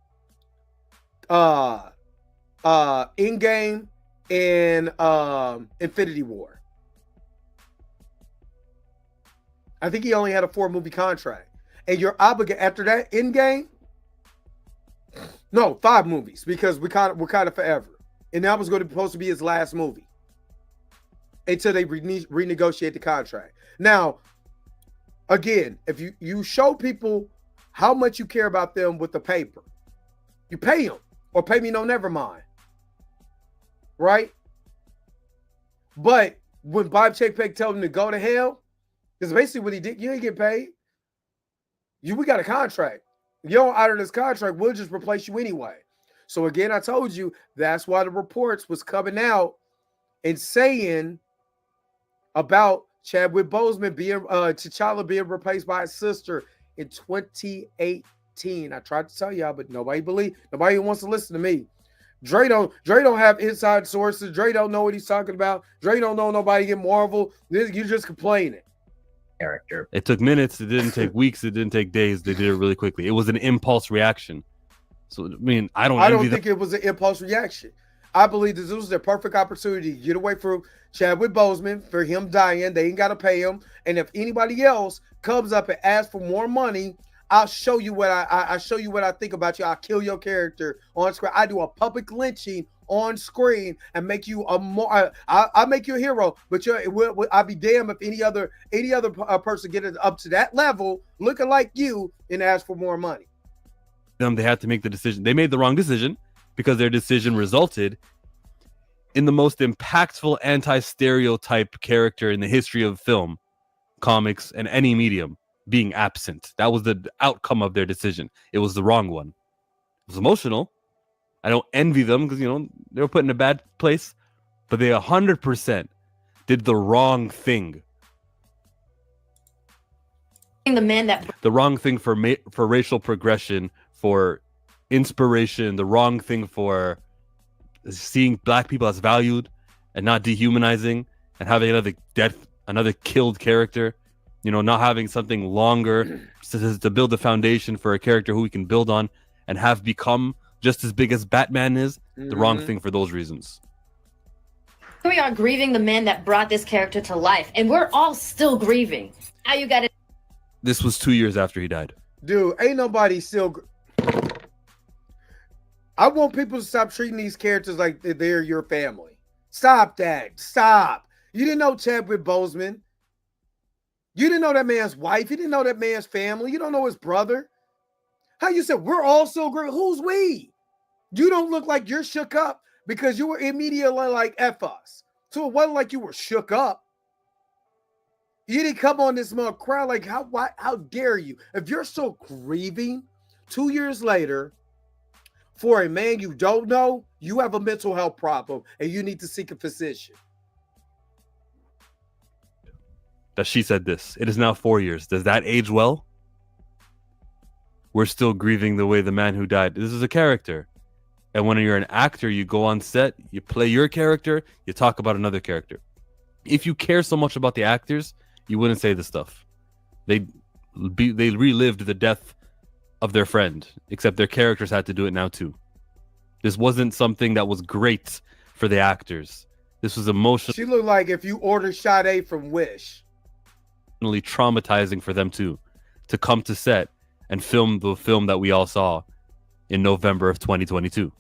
Endgame, and Infinity War. I think he only had a 4-movie contract. And you're obligated after that, Endgame, No, 5 movies because Wakanda Forever, and that was supposed to be his last movie until they renegotiate the contract. Now, again, if you show people how much you care about them with the paper, you pay them or pay me no, never mind, right? But when Bob Chapek told him to go to hell, because basically what he did, you ain't get paid. We got a contract. You don't honor this contract, we'll just replace you anyway. So again, I told you that's why the reports was coming out and saying about Chadwick Boseman being T'Challa being replaced by his sister in 2018. I tried to tell y'all, but nobody wants to listen to me. Dre don't have inside sources. Dre don't know what he's talking about. Dre don't know nobody in Marvel. You're just complaining. Character. It took minutes. It didn't take weeks. It didn't take days. They did it really quickly. It was an impulse reaction. So I mean, I don't think it was an impulse reaction. I believe this was their perfect opportunity to get away from Chadwick Boseman for him dying. They ain't got to pay him. And if anybody else comes up and asks for more money, I'll show you what I show you what I think about you. I'll kill your character on screen. I do a public lynching on screen and make you a more. I'll make you a hero. But I'll be damned if any other person get it up to that level, looking like you, and ask for more money. They had to make the decision. They made the wrong decision because their decision resulted in the most impactful anti-stereotype character in the history of film, comics, and any medium being absent. That was the outcome of their decision. It was the wrong one. It was emotional. I don't envy them because, they were put in a bad place, but they 100% did the wrong thing. The wrong thing for racial progression, for inspiration, the wrong thing for seeing black people as valued and not dehumanizing and having another killed character, not having something longer to build a foundation for a character who we can build on and have become just as big as Batman is. The wrong thing for those reasons. We are grieving the man that brought this character to life, and we're all still grieving. Now you got it. This was 2 years after he died. Dude, ain't nobody still. I want people to stop treating these characters like they're your family. Stop that. Stop. You didn't know Chadwick Boseman. You didn't know that man's wife. You didn't know that man's family. You don't know his brother. How you said we're all so great? Who's we? You don't look like you're shook up because you were immediately like F us. So it wasn't like you were shook up. You didn't come on this crowd like how dare you? If you're still grieving 2 years later for a man you don't know, you have a mental health problem and you need to seek a physician. That she said this. It is now 4 years. Does that age well? We're still grieving the way the man who died. This is a character. And when you're an actor, you go on set, you play your character, you talk about another character. If you care so much about the actors, you wouldn't say this stuff. They relived the death of their friend, except their characters had to do it now too. This wasn't something that was great for the actors. This was emotional. She looked like if you ordered Sade from Wish. Traumatizing for them too, to come to set and film the film that we all saw in November of 2022.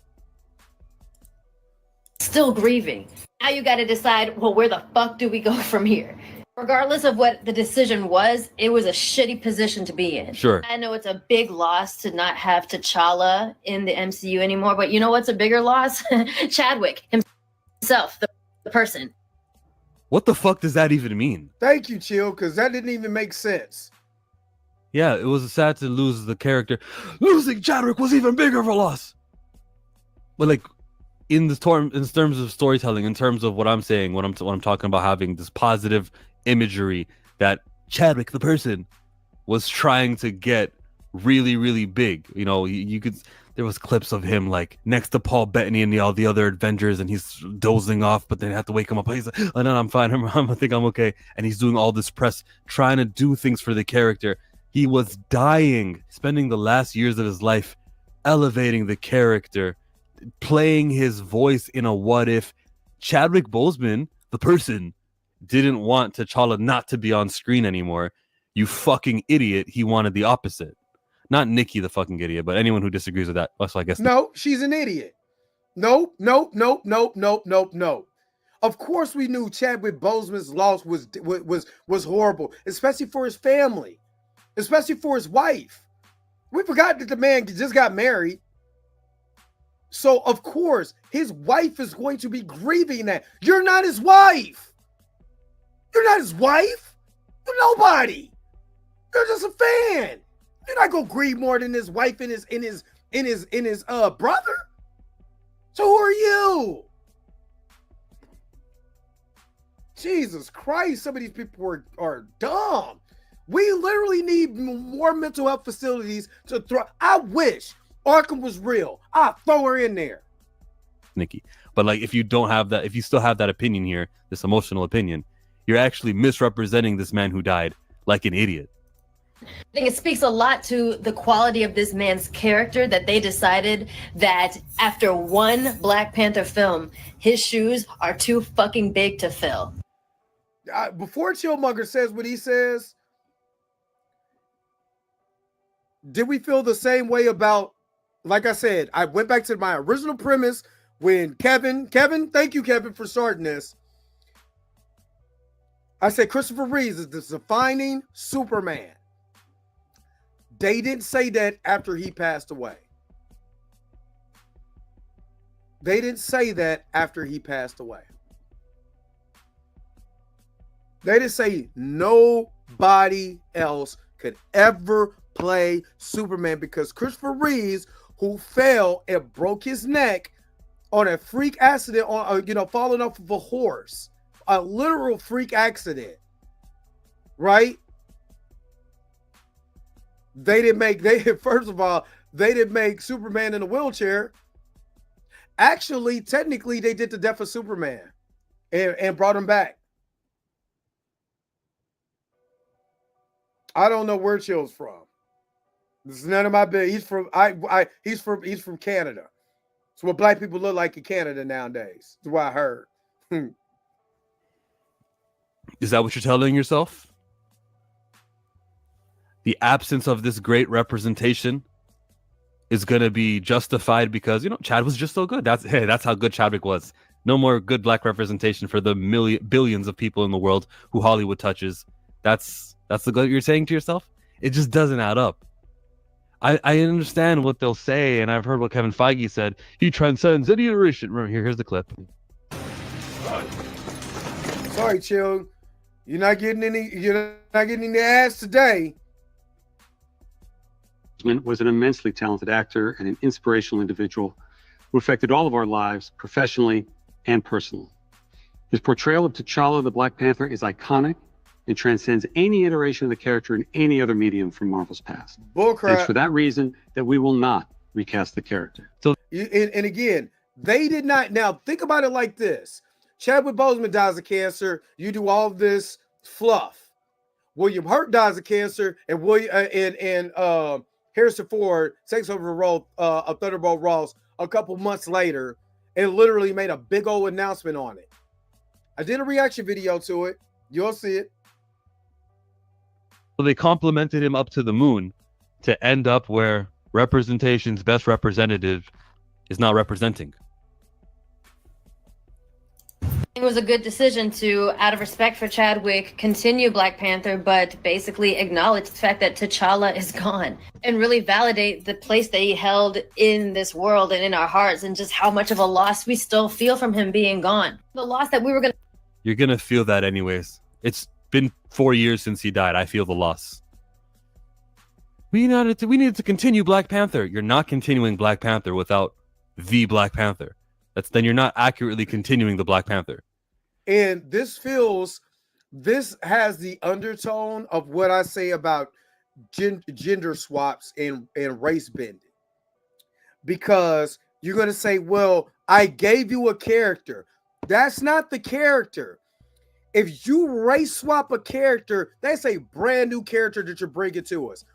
Still grieving. Now you got to decide, well, where the fuck do we go from here? Regardless of what the decision was, it was a shitty position to be in. Sure. I know it's a big loss to not have T'Challa in the MCU anymore, but you know what's a bigger loss? Chadwick himself, the person. What the fuck does that even mean? Thank you, Chill, because that didn't even make sense. Yeah, it was sad to lose the character. Losing Chadwick was even bigger of a loss. But like, in terms of storytelling, in terms of what I'm saying, what I'm talking about, having this positive imagery that Chadwick, the person, was trying to get really, really big. You could. There was clips of him like next to Paul Bettany and all the other Avengers, and he's dozing off, but they have to wake him up. He's like, "Oh no, I'm fine. I think I'm okay." And he's doing all this press, trying to do things for the character. He was dying, spending the last years of his life elevating the character, playing his voice in a what if. Chadwick Boseman, the person, didn't want T'Challa not to be on screen anymore. You fucking idiot. He wanted the opposite. Not Nikki, the fucking idiot, but anyone who disagrees with that. So I guess No, she's an idiot. Nope. Of course, we knew Chadwick Boseman's loss was horrible, especially for his family, especially for his wife. We forgot that the man just got married. So, of course, his wife is going to be grieving that. You're not his wife. You're not his wife. You're nobody. You're just a fan. You're not gonna grieve more than his wife and his brother. So who are you? Jesus Christ, some of these people are dumb. We literally need more mental health facilities to throw. I wish Arkham was real. I'll throw her in there. Nikki. But like, if you don't have that, if you still have that opinion here, this emotional opinion, you're actually misrepresenting this man who died like an idiot. I think it speaks a lot to the quality of this man's character that they decided that after one Black Panther film, his shoes are too fucking big to fill. Before Chillmonger says what he says, did we feel the same way about, like I said, I went back to my original premise when Kevin, thank you, Kevin, for starting this. I said Christopher Reeves is the defining Superman. They didn't say that after he passed away. They didn't say that after he passed away. They didn't say nobody else could ever play Superman because Christopher Reeves, who fell and broke his neck on a freak accident, on falling off of a horse, a literal freak accident, right? First of all, they didn't make Superman in a wheelchair. Actually, technically, they did the death of Superman and brought him back. I don't know where Chill's from. This is none of my business. He's from Canada. It's what black people look like in Canada nowadays. That's what I heard. Is that what you're telling yourself? The absence of this great representation is going to be justified because, Chad was just so good. That's how good Chadwick was. No more good black representation for the billions of people in the world who Hollywood touches. That's the good you're saying to yourself? It just doesn't add up. I understand what they'll say, and I've heard what Kevin Feige said. He transcends any iteration. Remember, here's the clip. Sorry, Chill. You're not getting any ads today. Was an immensely talented actor and an inspirational individual who affected all of our lives professionally and personally. His portrayal of T'Challa the Black Panther is iconic and transcends any iteration of the character in any other medium from Marvel's past. Bullcrap. It's for that reason that we will not recast the character. So, and again, they did not. Now think about it like this: Chadwick Boseman dies of cancer. You do all this fluff. William Hurt dies of cancer, and Harrison Ford takes over the role of Thunderbolt Ross a couple months later and literally made a big old announcement on it. I did a reaction video to it. You'll see it. So they complimented him up to the moon to end up where representation's best representative is not representing. It was a good decision to, out of respect for Chadwick, continue Black Panther, but basically acknowledge the fact that T'Challa is gone and really validate the place that he held in this world and in our hearts and just how much of a loss we still feel from him being gone. The loss that we were going to... You're going to feel that anyways. It's been 4 years since he died. I feel the loss. We needed to continue Black Panther. You're not continuing Black Panther without the Black Panther. Then you're not accurately continuing the Black Panther. And this has the undertone of what I say about gender swaps and race bending. Because you're going to say, well, I gave you a character. That's not the character. If you race swap a character, that's a brand new character that you're bringing to us.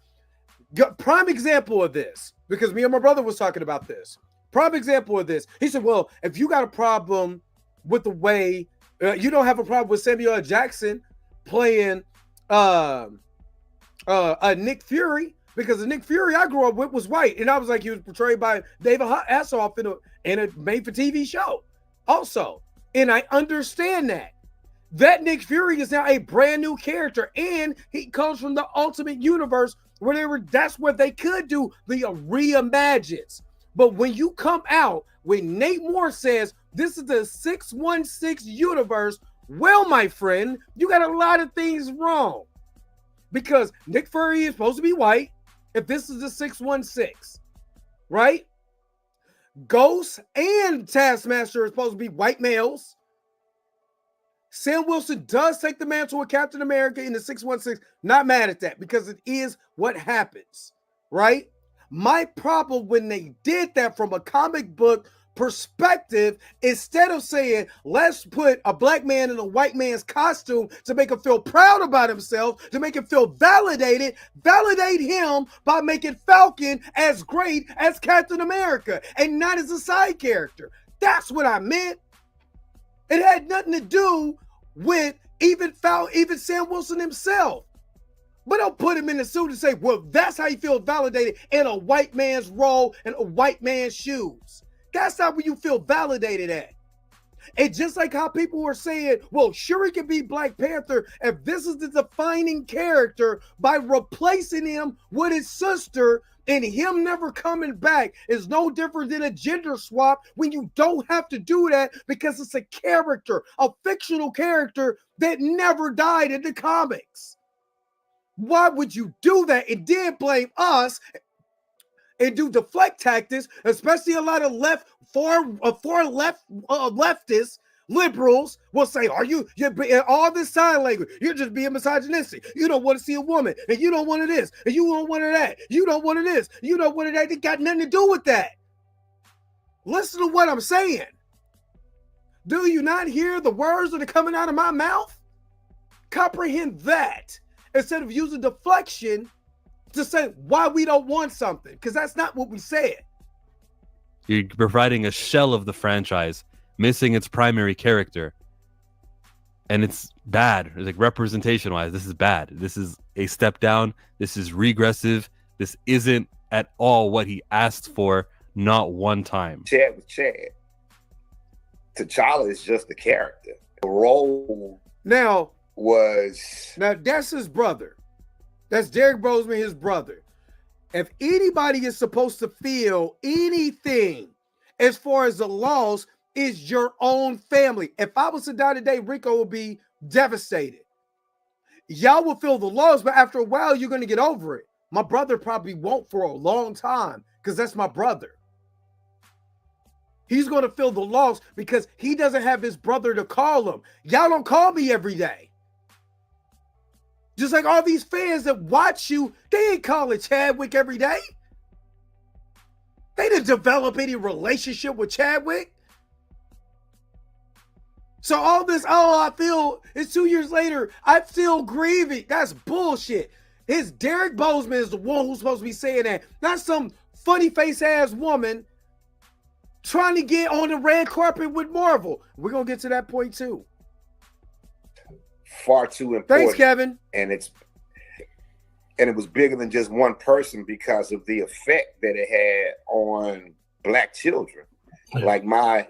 Prime example of this, because me and my brother was talking about this. Prime example of this. He said, well, if you got a problem with the way, you don't have a problem with Samuel L. Jackson playing Nick Fury, Because the Nick Fury I grew up with was white, and I was like, he was portrayed by David Hasselhoff in a made-for-TV show also. And I understand that. That Nick Fury is now a brand new character, and he comes from the Ultimate Universe where that's what they could do, the reimagines. But when you come out, when Nate Moore says this is the 616 universe, well, my friend, you got a lot of things wrong. Because Nick Fury is supposed to be white if this is the 616, right? Ghost and Taskmaster are supposed to be white males. Sam Wilson does take the mantle of Captain America in the 616. Not mad at that because it is what happens, right? My problem when they did that from a comic book perspective, instead of saying, let's put a black man in a white man's costume to make him feel proud about himself, to make him feel validated, validate him by making Falcon as great as Captain America and not as a side character. That's what I meant. It had nothing to do with even Sam Wilson himself. But don't put him in the suit and say, well, that's how you feel validated in a white man's role and a white man's shoes. That's not where you feel validated at. And just like how people were saying, well, Shuri can be Black Panther if this is the defining character by replacing him with his sister, and him never coming back is no different than a gender swap when you don't have to do that because it's a character, a fictional character that never died in the comics. Why would you do that and then blame us and do deflect tactics, especially a lot of leftists, liberals will say, you're all this sign language, you're just being misogynistic. You don't want to see a woman, and you don't want this, and you don't want that. You don't want this, you don't want that. It got nothing to do with that. Listen to what I'm saying. Do you not hear the words that are coming out of my mouth? Comprehend that instead of using deflection to say why we don't want something, because that's not what we said. You're providing a shell of the franchise, missing its primary character. And it's bad. Like, representation-wise, this is bad. This is a step down. This is regressive. This isn't at all what he asked for, not one time. Chad with Chad. T'Challa is just a character. The role now that's his brother. That's Derek Boseman, his brother. If anybody is supposed to feel anything as far as the loss, is your own family. If I was to die today, Rico would be devastated. Y'all will feel the loss, but after a while, you're going to get over it. My brother probably won't for a long time because that's my brother. He's going to feel the loss because he doesn't have his brother to call him. Y'all don't call me every day. Just like all these fans that watch you, they ain't calling Chadwick every day. They didn't develop any relationship with Chadwick. So all this, it's 2 years later, I'm still grieving. That's bullshit. Derek Boseman is the one who's supposed to be saying that. Not some funny face ass woman trying to get on the red carpet with Marvel. We're going to get to that point too. Far too important. Thanks, Kevin. And it was bigger than just one person because of the effect that it had on Black children. Yeah. Like my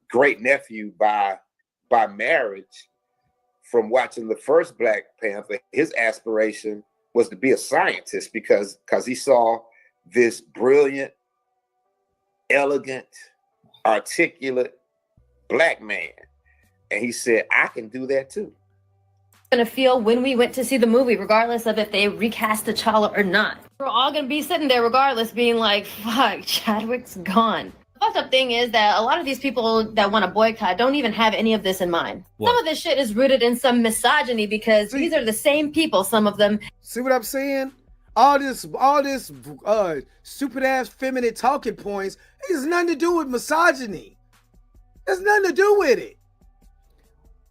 great nephew by marriage, from watching the first Black Panther, his aspiration was to be a scientist because he saw this brilliant, elegant, articulate Black man. And he said, I can do that too. Gonna feel when we went to see the movie, regardless of if they recast T'Challa or not. We're all gonna be sitting there regardless, being like, fuck, Chadwick's gone. The fucked up thing is that a lot of these people that want to boycott don't even have any of this in mind. What? Some of this shit is rooted in some misogyny because these are the same people, some of them. See what I'm saying? All this stupid ass feminine talking points has nothing to do with misogyny. There's nothing to do with it.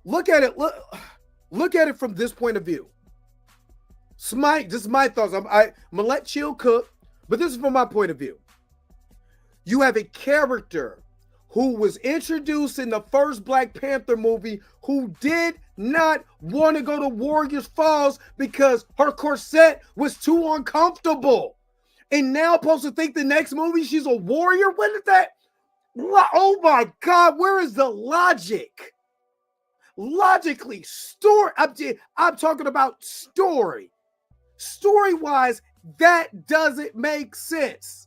Look at it from this point of view. This is my thoughts. I'm gonna let Chill cook, but this is from my point of view. You have a character who was introduced in the first Black Panther movie, who did not want to go to Warriors Falls because her corset was too uncomfortable. And now supposed to think the next movie she's a warrior? What is that? Oh my God, where is the logic? Logically, story. I'm talking about story. Story-wise, that doesn't make sense.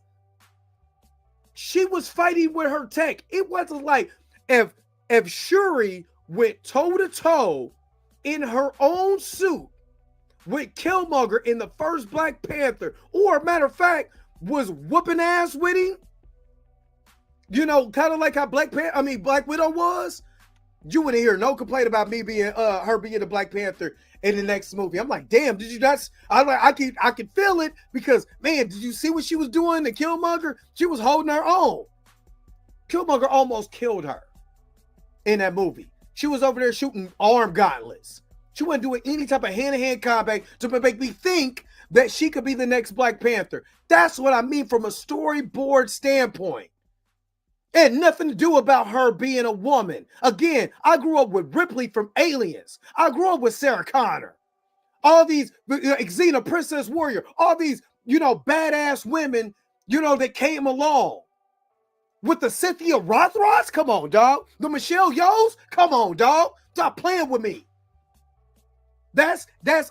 She was fighting with her tech. It wasn't like if Shuri went toe-to-toe in her own suit with Killmonger in the first Black Panther, or matter of fact, was whooping ass with him, you know, kind of like how Black Widow was, you wouldn't hear no complaint about me being her being the Black Panther in the next movie. I'm like, damn, did you not? I can feel it because, man, did you see what she was doing to Killmonger? She was holding her own. Killmonger almost killed her in that movie. She was over there shooting arm gauntlets. She wasn't doing any type of hand-to-hand combat to make me think that she could be the next Black Panther. That's what I mean from a storyboard standpoint. It had nothing to do about her being a woman. Again, I grew up with Ripley from Aliens. I grew up with Sarah Connor. All these, Xena, Princess Warrior, all these, badass women, that came along. With the Cynthia Rothross? Come on, dog. The Michelle Yeohs? Come on, dog. Stop playing with me. That's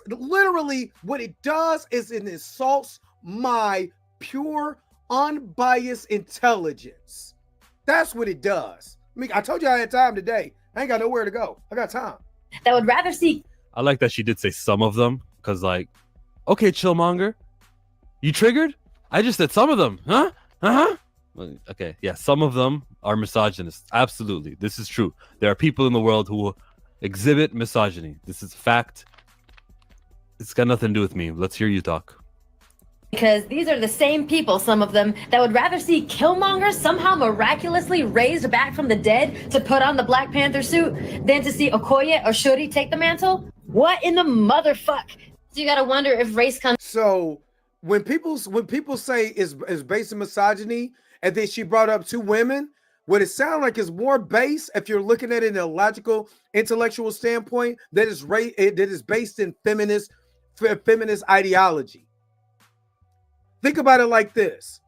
literally what it does, is it insults my pure, unbiased intelligence. That's what it does. I mean, I told you I had time today. I ain't got nowhere to go. I got time. That would rather see. I like that she did say some of them, because okay, Chillmonger, you triggered? I just said some of them, huh? Okay, yeah, some of them are misogynists. Absolutely, this is true. There are people in the world who exhibit misogyny. This is a fact. It's got nothing to do with me. Let's hear you talk. Because these are the same people, some of them, that would rather see Killmonger somehow miraculously raised back from the dead to put on the Black Panther suit than to see Okoye or Shuri take the mantle? What in the motherfuck? So you gotta wonder if race comes. So when people say is based in misogyny, and then she brought up two women, what it sounds like is more based, if you're looking at it in a logical, intellectual standpoint, that is based in feminist ideology. Think about it like this.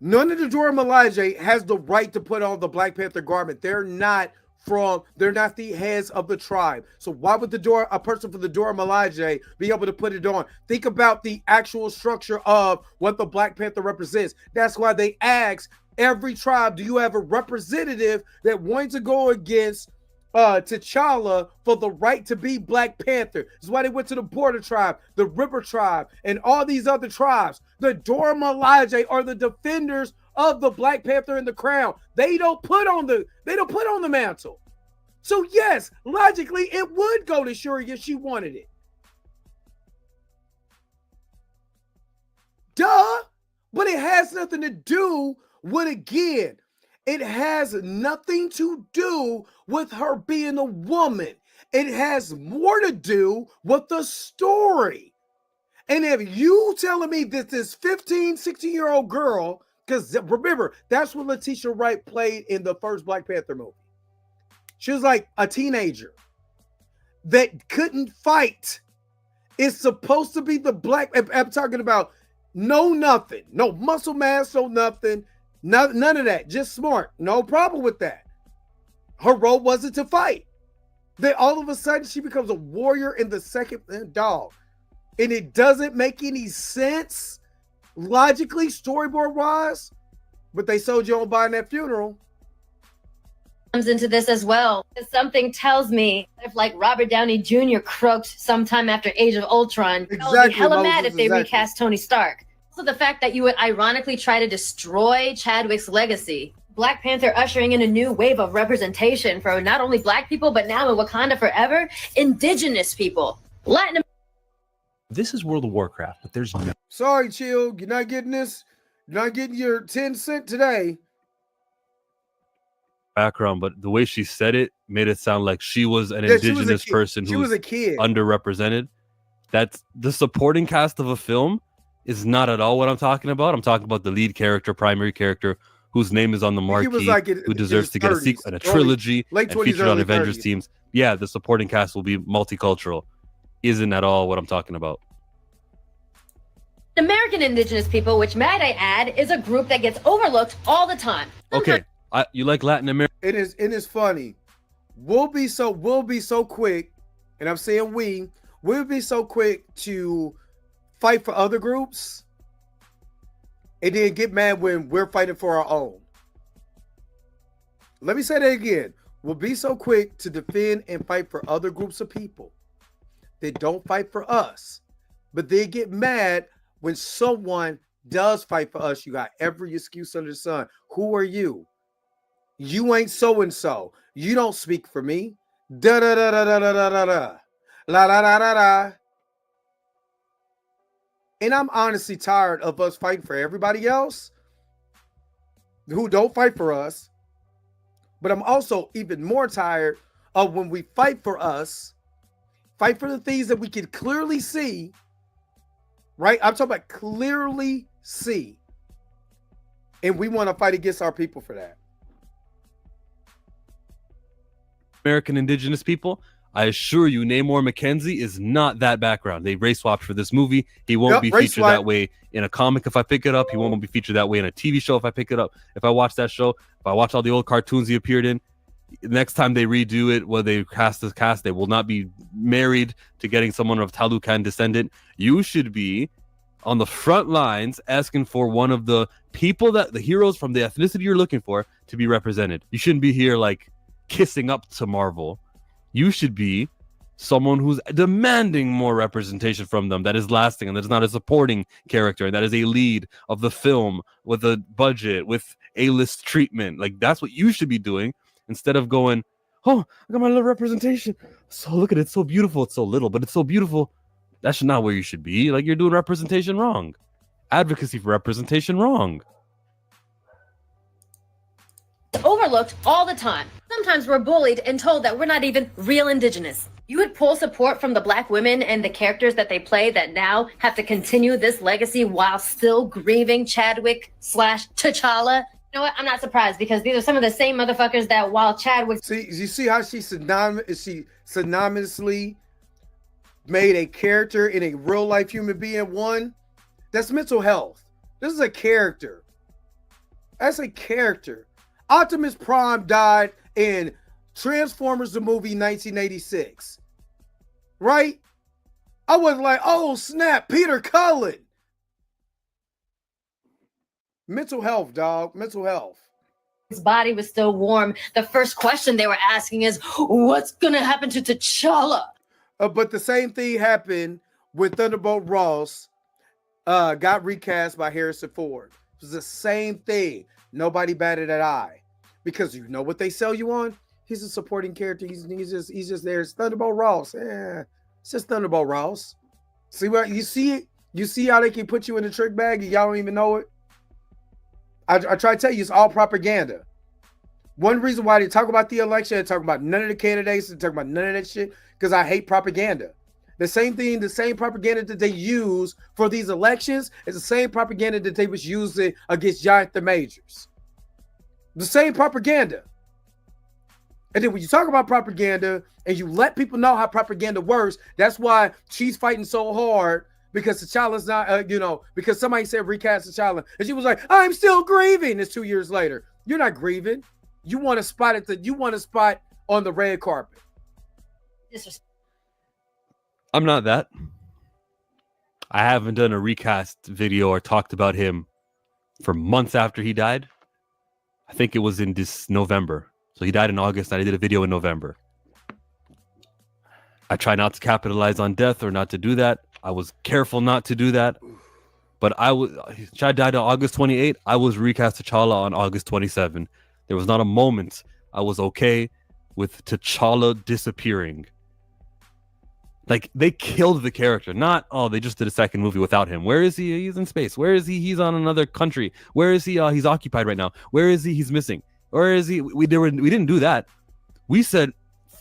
None of the Dora Milaje has the right to put on the Black Panther garment. They're not the heads of the tribe. So why would a person from the Dora Milaje be able to put it on? Think about the actual structure of what the Black Panther represents. That's why they ask every tribe, do you have a representative that wants to go against T'Challa for the right to be Black Panther? That's why they went to the Border Tribe, the River Tribe, and all these other tribes. The Dora Milaje are the defenders of the Black Panther and the crown. They don't put on the mantle. So yes, logically, it would go to Shuri if she wanted it. Duh. But it has nothing to do with, again, it has nothing to do with her being a woman. It has more to do with the story. And if you telling me that this 15, 16-year-old girl, because remember, that's what Letitia Wright played in the first Black Panther movie. She was like a teenager that couldn't fight. It's supposed to be the Black, I'm talking about nothing, no muscle mass, no nothing. None of that, just smart. No problem with that. Her role wasn't to fight. Then all of a sudden she becomes a warrior in the second dog. And it doesn't make any sense logically, storyboard wise, but they sold you on buying that funeral. Comes into this as well. Something tells me if Robert Downey Jr. croaked sometime after Age of Ultron, exactly, I would be hella mad if they recast Tony Stark. Also, the fact that you would ironically try to destroy Chadwick's legacy. Black Panther ushering in a new wave of representation for not only Black people, but now in Wakanda forever, indigenous people, Latin. This is World of Warcraft, but there's no. Sorry, Chill, you're not getting this. You're not getting your 10 cent today. Background, but the way she said it made it sound like she was an indigenous person who was a kid, underrepresented. That's the supporting cast of a film is not at all what I'm talking about. I'm talking about the lead character, primary character, whose name is on the He marquee, was like who deserves to get a sequel and a 30s, trilogy late and 20s, featured on early Avengers 30s. teams. Yeah, the supporting cast will be multicultural. Isn't at all what I'm talking about. American indigenous people, which might I add, is a group that gets overlooked all the time. Okay, you like Latin America? It is funny. We'll be so quick, and I'm saying we'll be so quick to fight for other groups and then get mad when we're fighting for our own. Let me say that again. We'll be so quick to defend and fight for other groups of people that don't fight for us, but they get mad when someone does fight for us. You got every excuse under the sun. Who are you? You ain't so and so. You don't speak for me. Da da da da da da da da da. La da da da da. And I'm honestly tired of us fighting for everybody else who don't fight for us. But I'm also even more tired of when we fight for us, fight for the things that we can clearly see, right? I'm talking about clearly see. And we want to fight against our people for that. American indigenous people, I assure you, Namor McKenzie is not that background. They race swapped for this movie. He won't be featured that way in a comic if I pick it up. He won't be featured that way in a TV show if I pick it up. If I watch that show, if I watch all the old cartoons he appeared in, next time they redo it, where they cast this cast, they will not be married to getting someone of Talukan descendant. You should be on the front lines asking for one of the people that the heroes from the ethnicity you're looking for to be represented. You shouldn't be here like kissing up to Marvel. You should be someone who's demanding more representation from them, that is lasting, and that is not a supporting character, and that is a lead of the film with a budget, with A-list treatment. Like, that's what you should be doing, instead of going, oh, I got my little representation. So look at it, it's so beautiful. It's so little, but it's so beautiful. That's not where you should be. Like, you're doing representation wrong. Advocacy for representation wrong. Overlooked all the time. Sometimes we're bullied and told that we're not even real indigenous. You would pull support from the Black women and the characters that they play that now have to continue this legacy while still grieving Chadwick / T'Challa. You know what? I'm not surprised, because these are some of the same motherfuckers that while Chadwick... See, you see how she synonymously made a character in a real life human being one? That's mental health. This is a character. That's a character. Optimus Prime died in Transformers the movie 1986. Right? I was like, oh snap, Peter Cullen. Mental health, dog. Mental health. His body was still warm. The first question they were asking is, what's gonna happen to T'Challa? But the same thing happened when Thunderbolt Ross got recast by Harrison Ford. It was the same thing. Nobody batted an eye, because you know what they sell you on? He's a supporting character. He's just there. It's Thunderbolt Ross. It's just Thunderbolt Ross. See what you see it? You see how they can put you in a trick bag and y'all don't even know it? I try to tell you, it's all propaganda. One reason why they talk about the election, they talk about none of the candidates, they talk about none of that shit, because I hate propaganda. The same thing, the same propaganda that they use for these elections is the same propaganda that they was using against Jonathan Majors. The same propaganda. And then when you talk about propaganda and you let people know how propaganda works, that's why she's fighting so hard, because T'Challa's not, because somebody said recast T'Challa, and she was like, I'm still grieving. It's 2 years later. You're not grieving. You want to spot on the red carpet. I'm not that. I haven't done a recast video or talked about him for months after he died. I think it was in this November. So he died in August, and I did a video in November. I try not to capitalize on death or not to do that. I was careful not to do that. But Chad died on August 28. I was recast T'Challa on August 27. There was not a moment I was okay with T'Challa disappearing. Like, they killed the character. Not, they just did a second movie without him. Where is he? He's in space. Where is he? He's on another country. Where is he? He's occupied right now. Where is he? He's missing. Where is he? We didn't do that. We said,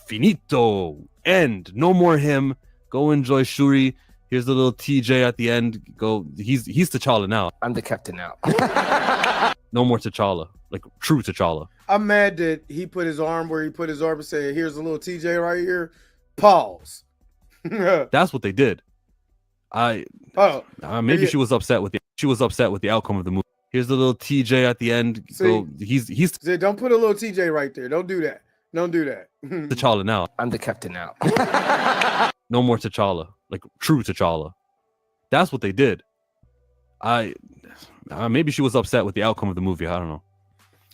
finito, end. No more him. Go enjoy Shuri. Here's the little TJ at the end. Go. He's T'Challa now. I'm the captain now. No more T'Challa, like true T'Challa. I'm mad that he put his arm where he put his arm and said, "Here's a little TJ right here." Pause. That's what they did. Maybe she was upset with the outcome of the movie. Here's the little TJ at the end. See, so he's don't put a little TJ right there. Don't do that. Don't do that. T'Challa now. I'm the captain now. No more T'Challa, like true T'Challa. That's what they did. Maybe she was upset with the outcome of the movie. I don't know.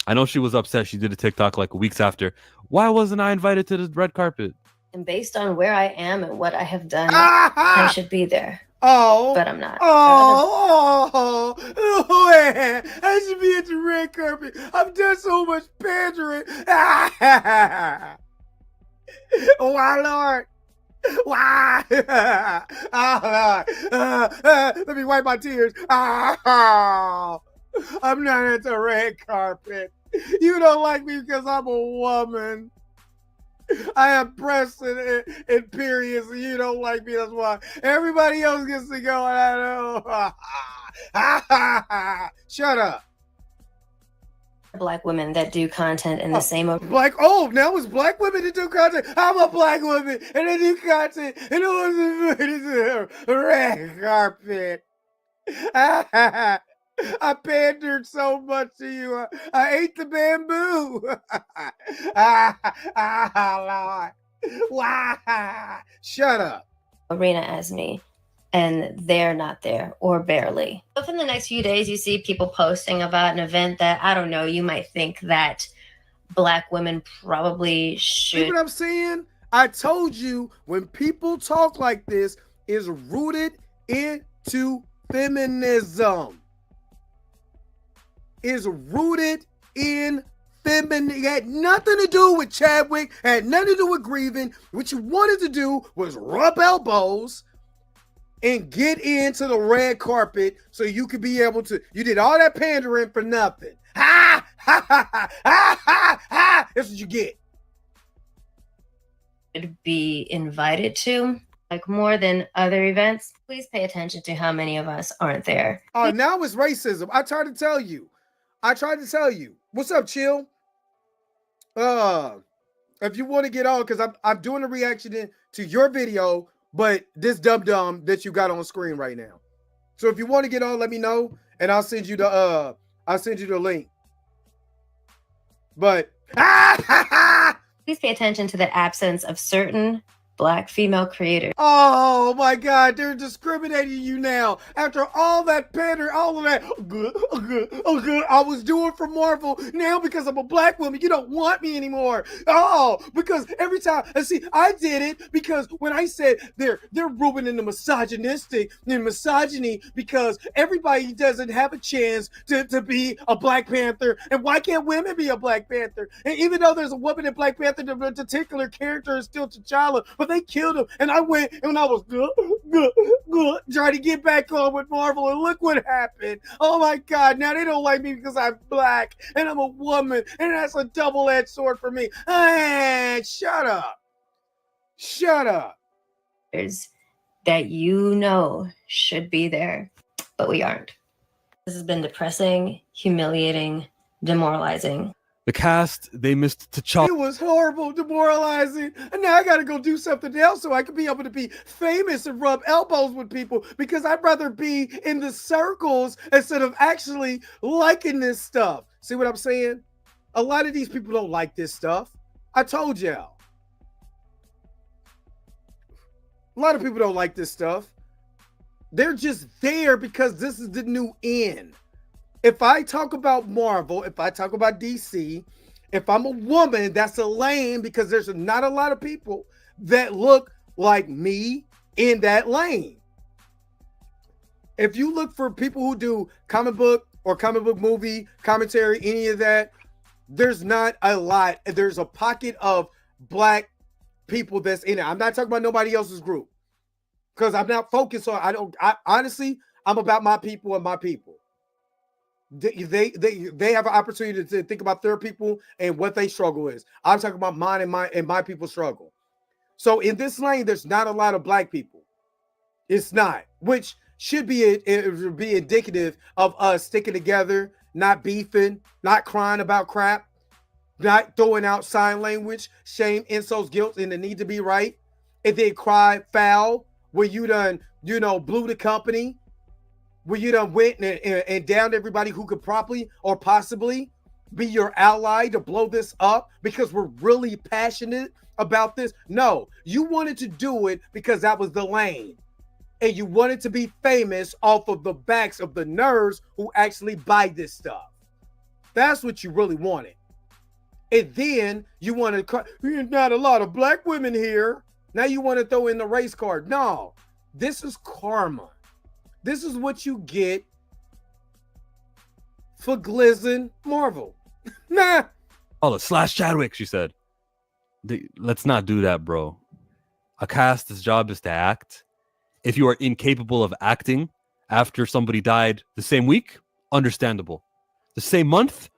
I know she was upset. She did a TikTok like weeks after. Why wasn't I invited to the red carpet? And based on where I am and what I have done, I should be there. Oh, but I'm not. Oh, I should be at the red carpet. I've done so much pandering. Why, Lord? Why? Oh, Lord. Let me wipe my tears. Oh, I'm not at the red carpet. You don't like me because I'm a woman. I have breasts and periods, and you don't like me. That's why everybody else gets to go, and I know. Shut up. Black women that do content in the same. Now it's black women that do content. I'm a black woman, and they do content, and it was the red carpet. I pandered so much to you. I ate the bamboo. Lord. Why? Shut up. Arena as me, and they're not there, or barely. Within the next few days, you see people posting about an event that, I don't know, you might think that black women probably should. See what I'm saying? I told you, when people talk like this, is rooted into feminism. Is rooted in feminism. It had nothing to do with Chadwick, had nothing to do with grieving. What you wanted to do was rub elbows and get into the red carpet so you could be able to. You did all that pandering for nothing. Ha! Ha! Ha! Ha! Ha! Ha! Ha! That's what you get. Be invited to, like more than other events. Please pay attention to how many of us aren't there. Oh, now it's racism. I tried to tell you. What's up, Chill? If you want to get on, because I'm doing a reaction to your video, but this dum-dum that you got on screen right now. So if you want to get on, let me know, and I'll send you the link. But please pay attention to the absence of certain Black female creators. Oh my God, they're discriminating you now. After all that pander, all of that good I was doing for Marvel. Now because I'm a black woman, you don't want me anymore. Oh, because every time, and see, I did it because when I said they're ruining the misogyny because everybody doesn't have a chance to be a Black Panther. And why can't women be a Black Panther? And even though there's a woman in Black Panther, the particular character is still T'Challa, but they killed him. And I went and I was good, trying to get back on with Marvel, and look what happened. Oh my God, now they don't like me because I'm black and I'm a woman, and that's a double-edged sword for me. Hey, shut up. That you know should be there, but we aren't. This has been depressing, humiliating, demoralizing. The cast, they missed T'Challa. It was horrible, demoralizing, and now I gotta go do something else so I can be able to be famous and rub elbows with people, because I'd rather be in the circles instead of actually liking this stuff. See what I'm saying? A lot of these people don't like this stuff. I told y'all. A lot of people don't like this stuff. They're just there because this is the new in. If I talk about Marvel, if I talk about DC, if I'm a woman, that's a lane, because there's not a lot of people that look like me in that lane. If you look for people who do comic book or comic book movie commentary, any of that, there's not a lot. There's a pocket of Black people that's in it. I'm not talking about nobody else's group, because I'm not focused on, honestly, I'm about my people and my people. They have an opportunity to think about their people and what they struggle is. I'm talking about mine and my people's struggle. So in this lane, there's not a lot of Black people. It's not, which should be indicative of us sticking together not beefing, not crying about crap, not throwing out sign language, shame, insults, guilt, and the need to be right, and then cry foul where you done, blew the company, where you done went and downed everybody who could properly or possibly be your ally to blow this up because we're really passionate about this. No, you wanted to do it because that was the lane. And you wanted to be famous off of the backs of the nerds who actually buy this stuff. That's what you really wanted. And then you want to cry, there's not a lot of black women here. Now you want to throw in the race card. No, this is karma. This is what you get for glizzing Marvel. Nah. Oh, slash Chadwick, she said. Let's not do that, bro. A cast's job is to act. If you are incapable of acting after somebody died the same week, understandable. The same month,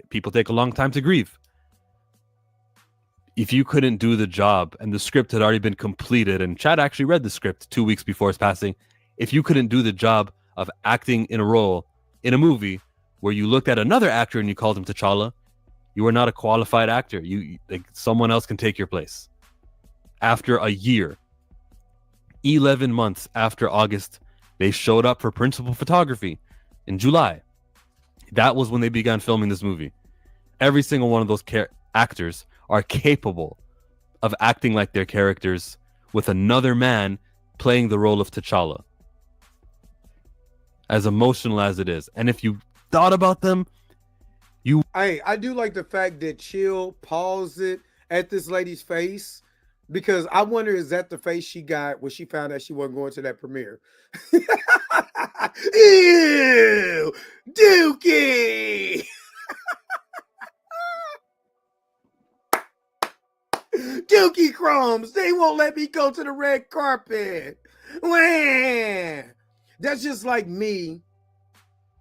people take a long time to grieve. If you couldn't do the job and the script had already been completed, and Chad actually read the script 2 weeks before his passing, if you couldn't do the job of acting in a role in a movie where you looked at another actor and you called him T'Challa, you are not a qualified actor. Someone else can take your place. After a year, 11 months after August, they showed up for principal photography in July. That was when they began filming this movie. Every single one of those actors are capable of acting like their characters with another man playing the role of T'Challa. As emotional as it is. And if you thought about them, I do like the fact that Chill paused it at this lady's face, because I wonder, is that the face she got when she found out she wasn't going to that premiere? Ew, Dookie. Dookie crumbs, they won't let me go to the red carpet. Wah! That's just like me.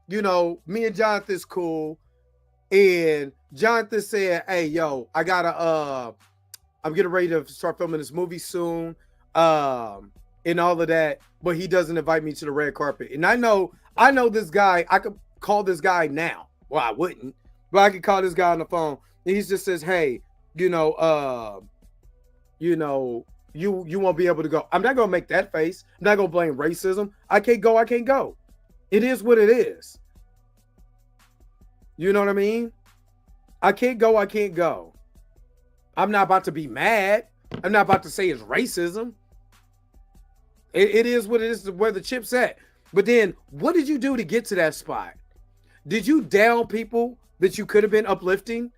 Me and Jonathan's cool. And Jonathan said, hey, yo, I'm getting ready to start filming this movie soon. And all of that. But he doesn't invite me to the red carpet. And I know this guy. I could call this guy now. Well, I wouldn't, but I could call this guy on the phone. And he just says, hey, you won't be able to go. I'm not gonna make that face. I'm not gonna blame racism. I can't go. It is what it is. You know what I mean? I can't go. I'm not about to be mad. I'm not about to say it's racism. It is what it is, where the chip's at. But then what did you do to get to that spot? Did you down people that you could have been uplifting?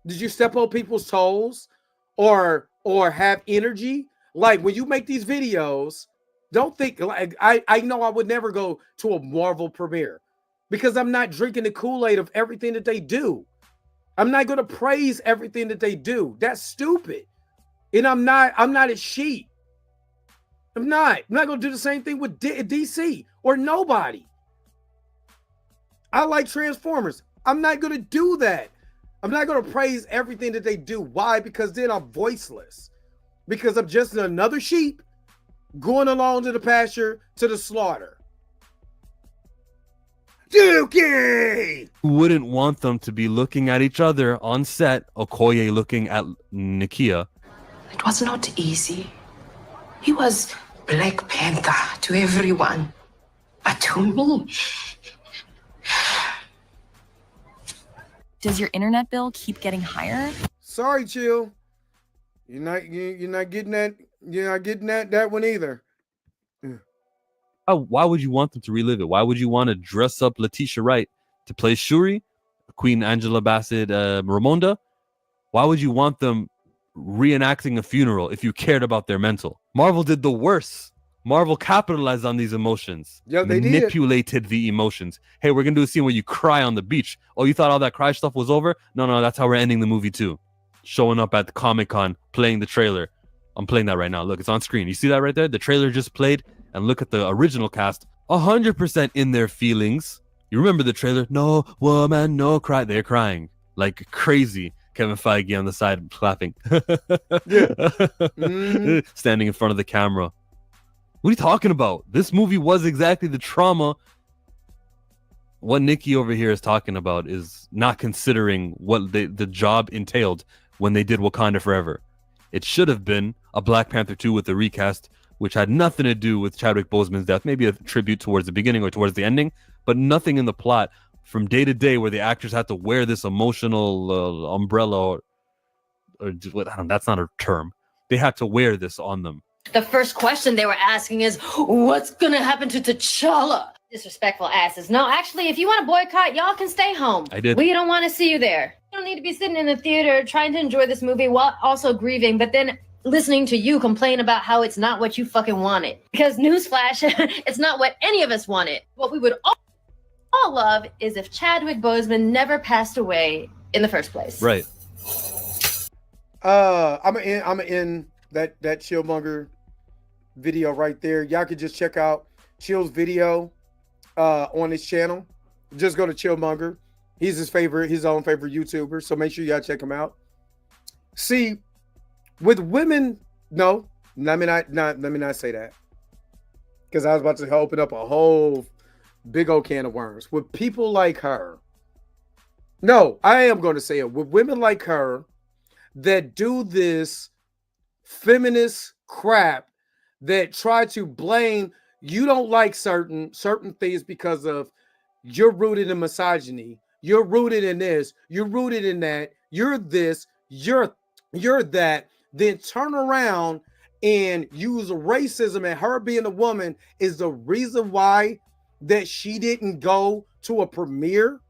Did you step on people's toes or have energy? Like when you make these videos, don't think like I know I would never go to a Marvel premiere because I'm not drinking the Kool-Aid of everything that they do. I'm not going to praise everything that they do. That's stupid. And I'm not a sheep. I'm not going to do the same thing with DC or nobody. I like Transformers. I'm not going to do that. I'm not going to praise everything that they do. Why? Because then I'm voiceless. Because I'm just another sheep going along to the pasture to the slaughter. Dookie! Who wouldn't want them to be looking at each other on set? Okoye looking at Nakia. It was not easy. He was Black Panther to everyone, but to me. Does your internet bill keep getting higher? Sorry, Chill. You're not getting that. You're not getting that one either. Why would you want them to relive it? Why would you want to dress up Letitia Wright to play Shuri, Queen Angela Bassett, Ramonda? Why would you want them reenacting a funeral if you cared about their mental? Marvel did the worst. Marvel capitalized on these emotions. Yeah, they manipulated the emotions. Hey, we're gonna do a scene where you cry on the beach. Oh, you thought all that cry stuff was over? No, that's how we're ending the movie too. Showing up at the Comic-Con, playing the trailer. I'm playing that right now. Look, it's on screen. You see that right there? The trailer just played. And look at the original cast, 100% in their feelings. You remember the trailer? No woman, no cry. They're crying like crazy. Kevin Feige on the side clapping. Standing in front of the camera. What are you talking about? This movie was exactly the trauma what Nikki over here is talking about is not considering what the job entailed when they did Wakanda Forever. It should have been a Black Panther 2 with a recast, which had nothing to do with Chadwick Boseman's death, maybe a tribute towards the beginning or towards the ending, but nothing in the plot from day to day where the actors had to wear this emotional umbrella or what, I don't know, that's not a term. They had to wear this on them. The first question they were asking is, what's gonna happen to T'Challa? Disrespectful asses. No, actually, if you want to boycott, y'all can stay home. I did. We don't want to see you there. You don't need to be sitting in the theater trying to enjoy this movie while also grieving, but then listening to you complain about how it's not what you fucking wanted. Because newsflash, it's not what any of us wanted. What we would all love is if Chadwick Boseman never passed away in the first place. Right. I'm in that Chillmonger video right there. Y'all could just check out Chill's video on his channel. Just go to Chillmonger. He's his own favorite YouTuber. So make sure y'all check him out. See, with women, no, let me not say that. Because I was about to open up a whole big old can of worms. With people like her, no, I am going to say it. With women like her that do this feminist crap, that try to blame you don't like certain things because of you're rooted in misogyny, you're rooted in this, you're rooted in that, you're this, you're that, then turn around and use racism and her being a woman is the reason why that she didn't go to a premiere,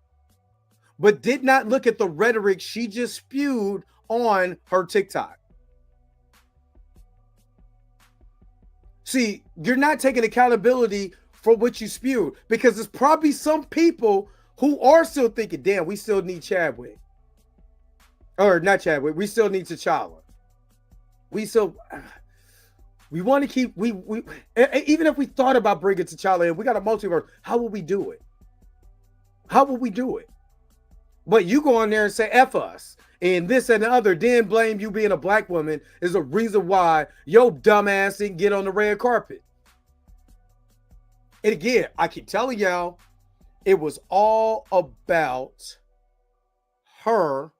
but did not look at the rhetoric she just spewed on her TikTok. See, you're not taking accountability for what you spewed, because there's probably some people who are still thinking, damn, we still need Chadwick. Or not Chadwick, we still need T'Challa. We want to keep, we even if we thought about bringing T'Challa in, we got a multiverse, how will we do it? How will we do it? But you go on there and say, F us, and this and the other, then blame you being a black woman is a reason why your dumb ass didn't get on the red carpet. And again, I keep telling y'all, it was all about her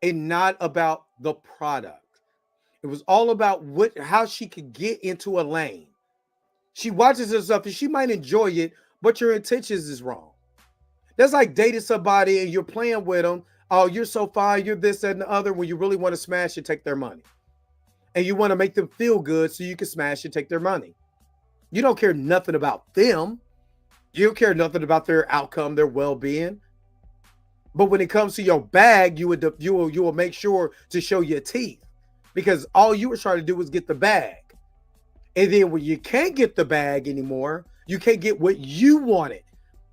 and not about the product. It was all about how she could get into a lane. She watches herself and she might enjoy it, but your intentions is wrong. That's like dating somebody and you're playing with them. Oh, you're so fine, you're this and the other, when you really want to smash and take their money. And you want to make them feel good so you can smash and take their money. You don't care nothing about them. You don't care nothing about their outcome, their well-being. But when it comes to your bag, you will make sure to show your teeth, because all you were trying to do was get the bag. And then when you can't get the bag anymore, you can't get what you wanted.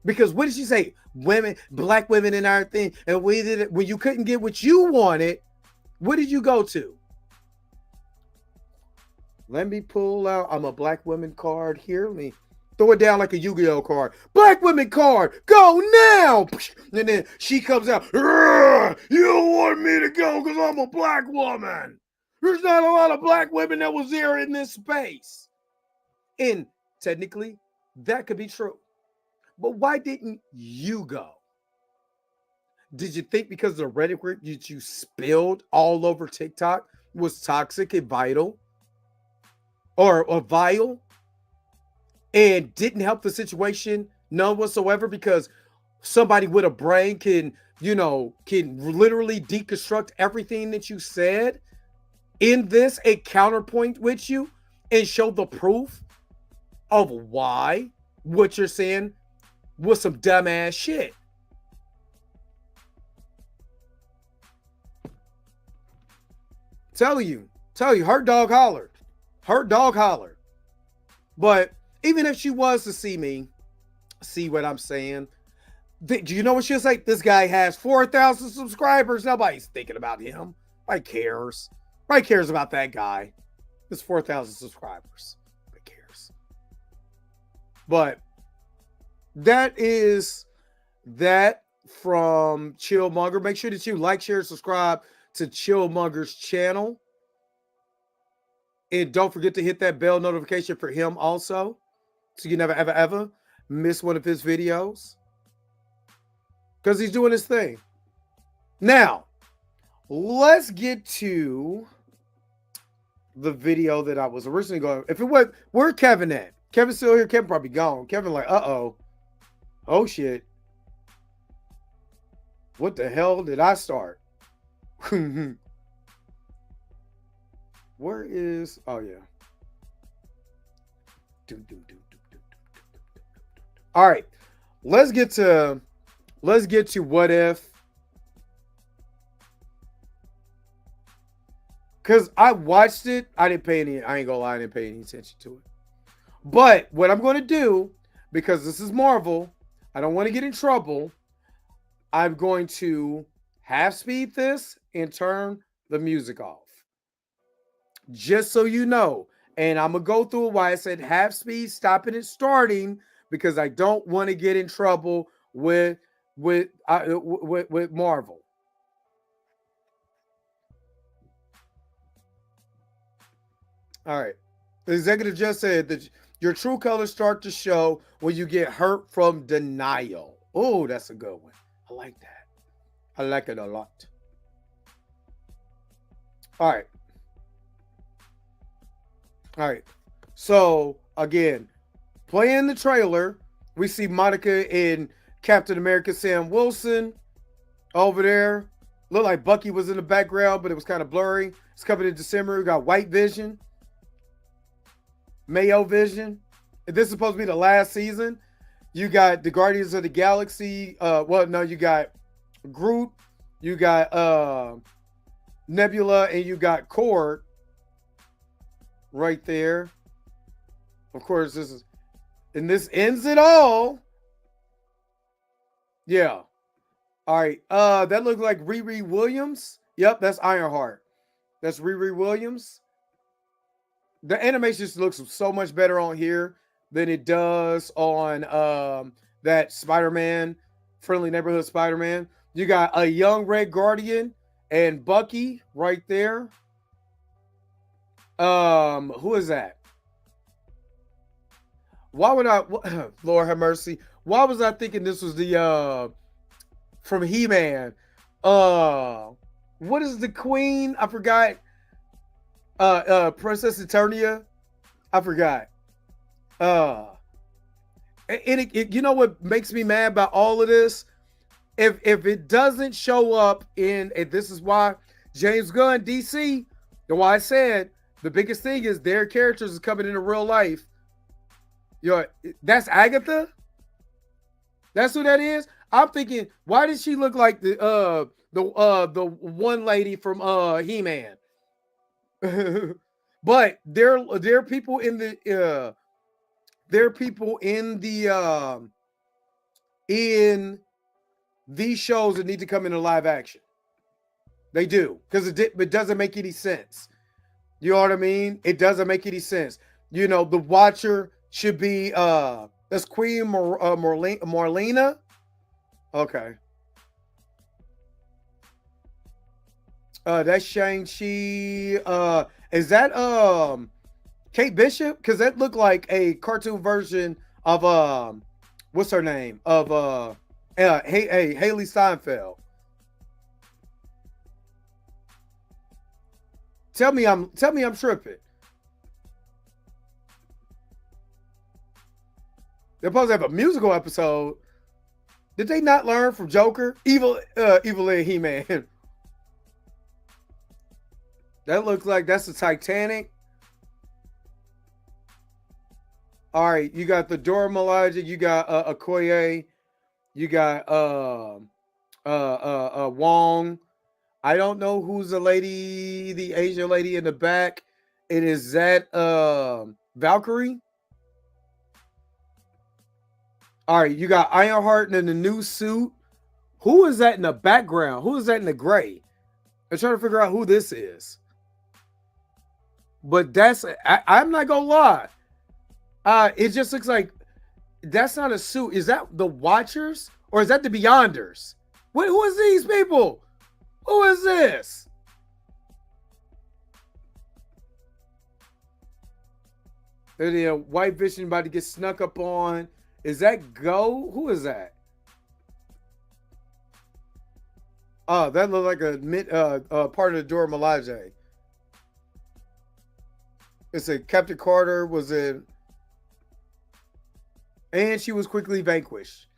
Because what did she say? Women, black women in our thing. And we did it when you couldn't get what you wanted. What did you go to? Let me pull out. I'm a black woman card here. Let me throw it down like a Yu-Gi-Oh card. Black women card. Go now. And then she comes out. You don't want me to go because I'm a black woman. There's not a lot of black women that was there in this space. And technically, that could be true. But why didn't you go? Did you think because the rhetoric that you spilled all over TikTok was toxic and vital? Or vile? And didn't help the situation none whatsoever, because somebody with a brain can literally deconstruct everything that you said in this, a counterpoint with you, and show the proof of why what you're saying was some dumbass shit. Tell you, her dog hollered. Her dog hollered. But even if she was to see what I'm saying, do you know what she'll say? This guy has 4,000 subscribers. Nobody's thinking about him. Nobody cares. Nobody cares about that guy. There's 4,000 subscribers. Nobody cares. But that is that from Chillmonger. Make sure that you like, share, subscribe to Chillmonger's channel. And don't forget to hit that bell notification for him also, so you never, ever, ever miss one of his videos because he's doing his thing. Now, let's get to the video that I was originally going. If it was, where Kevin at? Kevin's still here. Kevin probably gone. Kevin like, oh shit. What the hell did I start? Where is? Oh yeah. All right, let's get to what if. Because I watched it, I ain't gonna lie, I didn't pay any attention to it. But what I'm going to do, because this is Marvel, I don't want to get in trouble. I'm going to half speed this and turn the music off. Just so you know. And I'm going to go through why I said half speed, stopping and starting, because I don't want to get in trouble with Marvel. All right. The executive just said that your true colors start to show when you get hurt from denial. Oh, that's a good one. I like that. I like it a lot. All right. All right. So, again, playing the trailer, we see Monica and Captain America Sam Wilson over there. Looked like Bucky was in the background, but it was kind of blurry. It's coming in December. We got White Vision. Mayo Vision. This is supposed to be the last season. You got the Guardians of the Galaxy. You got Groot. You got Nebula, and you got Cord right there. Of course, this ends it all. Yeah. All right. That looks like Riri Williams. Yep, that's Ironheart. That's Riri Williams. The animation just looks so much better on here than it does on that Spider-Man, Friendly Neighborhood Spider-Man. You got a young Red Guardian and Bucky right there. Who is that? Why would I? Lord have mercy. Why was I thinking this was the from He-Man? What is the Queen? I forgot. Princess Eternia. I forgot. You know what makes me mad about all of this? If it doesn't show up and this is why James Gunn, DC, why I said the biggest thing is their characters is coming into real life. That's Agatha? That's who that is? I'm thinking, why does she look like the one lady from He-Man? But there are people in the in these shows that need to come into live action. They do, because it doesn't make any sense. You know what I mean? It doesn't make any sense. You know, the Watcher should be that's Queen Marlena. Okay. That's Shang-Chi. Is that Kate Bishop? Because that looked like a cartoon version of what's her name? Of Haley Steinfeld. Tell me I'm tripping. They're supposed to have a musical episode. Did they not learn from Joker? Evil and He-Man. That looks like that's the Titanic. All right, you got the Dora Milaje, you got Okoye, you got Wong. I don't know who's the lady, the Asian lady in the back. It is that Valkyrie. All right, you got Ironheart in the new suit. Who is that in the background? Who is that in the gray? I'm trying to figure out who this is. But I'm not gonna lie. It just looks like that's not a suit. Is that the Watchers or is that the Beyonders? Who is these people? Who is this? The White Vision about to get snuck up on. Is that Go? Who is that? Oh, that looked like a part of the Dora Milaje. It's a Captain Carter was in, and she was quickly vanquished.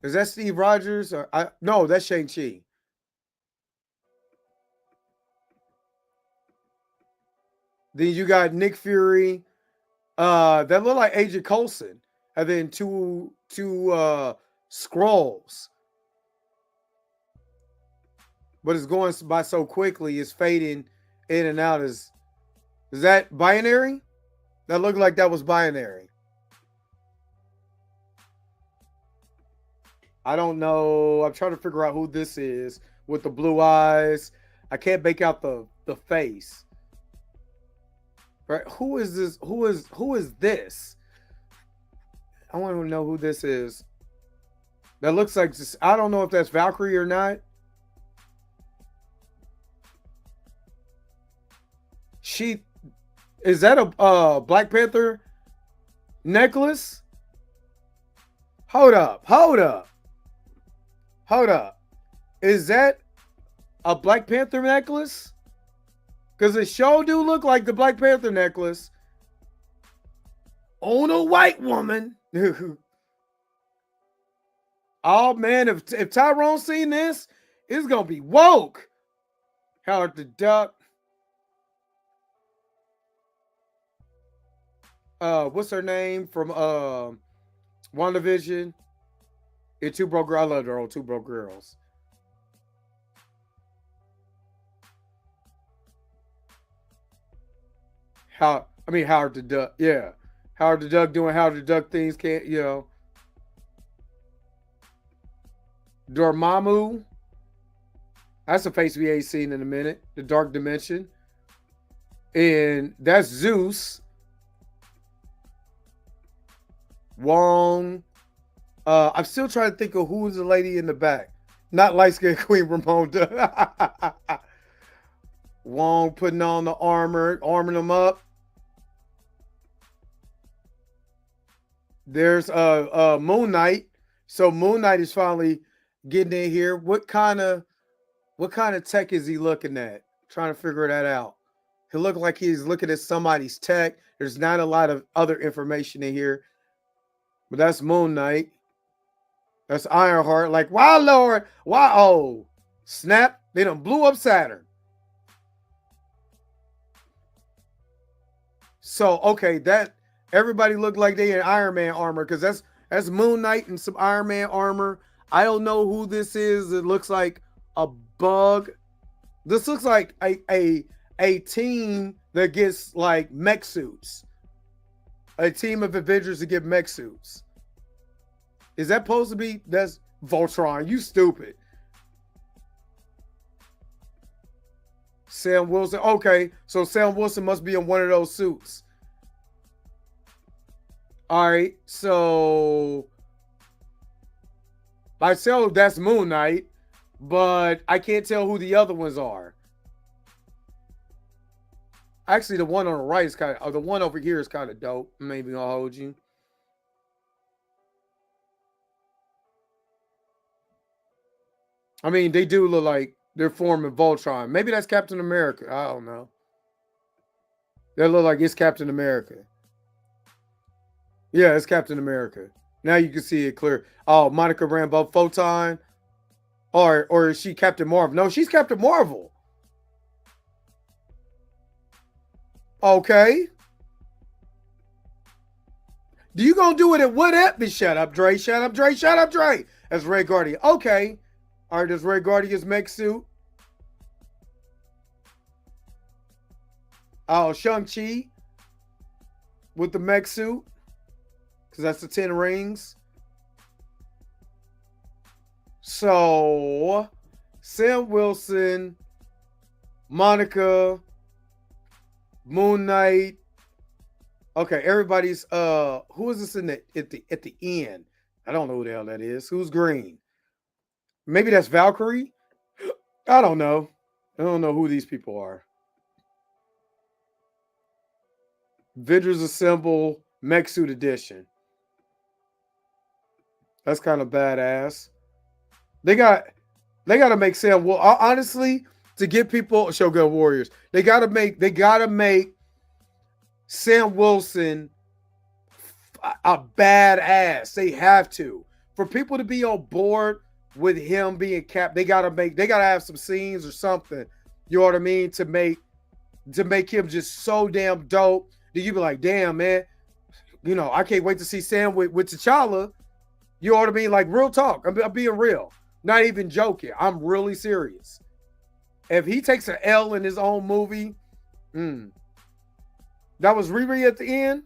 Is that Steve Rogers or no? That's Shang-Chi. Then you got Nick Fury. That look like Agent Coulson, and then two scrolls. But it's going by so quickly, it's fading in and out. Is that binary? That looked like that was binary. I don't know. I'm trying to figure out who this is with the blue eyes. I can't make out the face. Right? Who is this? Who is this? I want to know who this is. That looks like this. I don't know if that's Valkyrie or not. Is that a Black Panther necklace? Hold up. Is that a Black Panther necklace? Because it sure do look like the Black Panther necklace on a white woman. Oh man, if Tyrone seen this, it's gonna be woke. Howard the Duck. What's her name from WandaVision? And Two Broke Girls. I love her old Two Broke Girls. Howard the Duck. Yeah. Howard the Duck doing Howard the Duck things, can't, you know. Dormammu. That's a face we ain't seen in a minute. The Dark Dimension. And that's Zeus. Wong. I'm still trying to think of who's the lady in the back. Not light-skinned Queen Ramonda. Wong putting on the armor, arming them up. There's Moon Knight. So Moon Knight is finally getting in here. What kind of tech is he looking at? Trying to figure that out. He looked like he's looking at somebody's tech. There's not a lot of other information in here. But that's Moon Knight. That's Ironheart. Like, why, Lord? Why? Oh, snap. They done blew up Saturn. So, okay, that everybody looked like they in Iron Man armor because that's Moon Knight and some Iron Man armor. I don't know who this is. It looks like a bug. This looks like a team that gets like mech suits. A team of Avengers that get mech suits. Is that supposed to be? That's Voltron. You stupid. Sam Wilson. Okay, so Sam Wilson must be in one of those suits. All right, so myself, that's Moon Knight, but I can't tell who the other ones are. Actually, the one on the right is kind of, the one over here is kind of dope. Maybe I'll hold you. I mean, they do look like they're forming Voltron. Maybe that's Captain America. I don't know. They look like it's Captain America. Yeah, it's Captain America. Now you can see it clear. Oh, Monica Rambeau, Photon. Or is she Captain Marvel? No, she's Captain Marvel. Okay. Do you gonna do it at what episode? Shut up, Dre. Shut up, Dre. Shut up, Dre. That's Red Guardian. Okay. All right, that's Red Guardian's mech suit. Oh, Shang-Chi with the mech suit. Because that's the 10 rings. So, Sam Wilson, Monica, Moon Knight. Okay, everybody's who is this in at the end? I don't know who the hell that is. Who's green? Maybe that's Valkyrie? I don't know. I don't know who these people are. Avengers Assemble Mech Suit Edition. That's kind of badass. They got to make Sam. Well, honestly, to get people Shogun Warriors, they got to make Sam Wilson a badass. They have to. For people to be on board with him being Cap, they gotta have some scenes or something. You know what I mean? To make him just so damn dope that you be like, damn, man, you know, I can't wait to see Sam with T'Challa. You know what I mean? Like, real talk. I'm being real. Not even joking. I'm really serious. If he takes an L in his own movie, that was Riri at the end.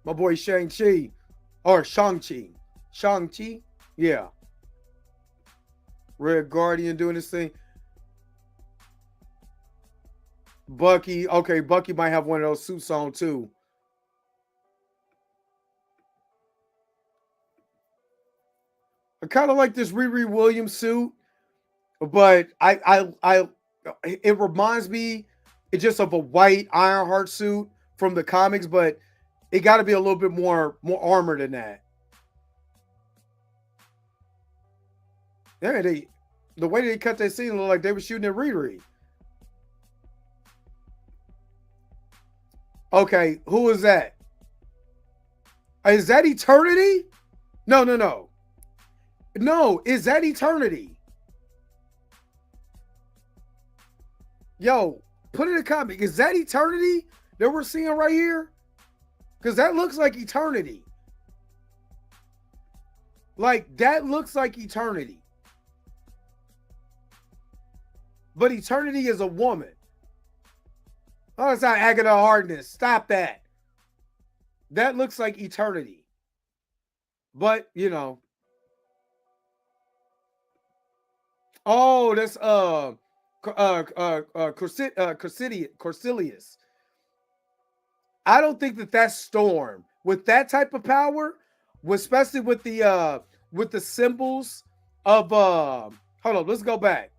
My boy Shang-Chi. Or Shang-Chi. Shang-Chi? Yeah. Red Guardian doing this thing. Bucky. Okay, Bucky might have one of those suits on too. I kind of like this Riri Williams suit, but it reminds me just of a white Ironheart suit from the comics, but it got to be a little bit more armor than that. Yeah, the way they cut that scene looked like they were shooting at Riri. Okay, who is that? Is that Eternity? No. No, is that Eternity? Yo, put in a comment. Is that Eternity that we're seeing right here? Because that looks like Eternity. Like, that looks like Eternity. But Eternity is a woman. Oh, it's not Agatha Harkness. Stop that. That looks like Eternity. But, you know. Oh, that's Corsilius. I don't think that's Storm. With that type of power, especially with the symbols of hold on, let's go back.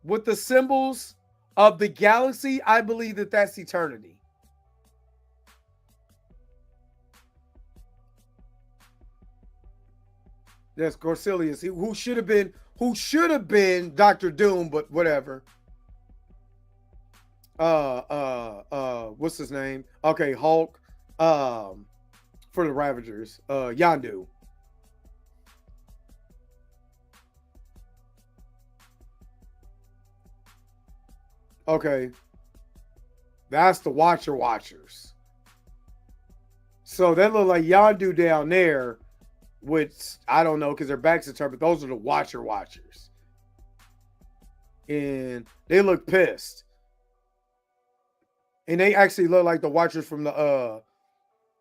With the symbols of the galaxy, I believe that's Eternity. Yes, Corsilius, who should have been Dr. Doom, but whatever. What's his name? Okay, Hulk. For the Ravagers, Yondu. Okay, that's the Watchers. So that look like Yondu down there, which I don't know because their backs are turned, but those are the Watchers, and they look pissed. And they actually look like the Watchers from the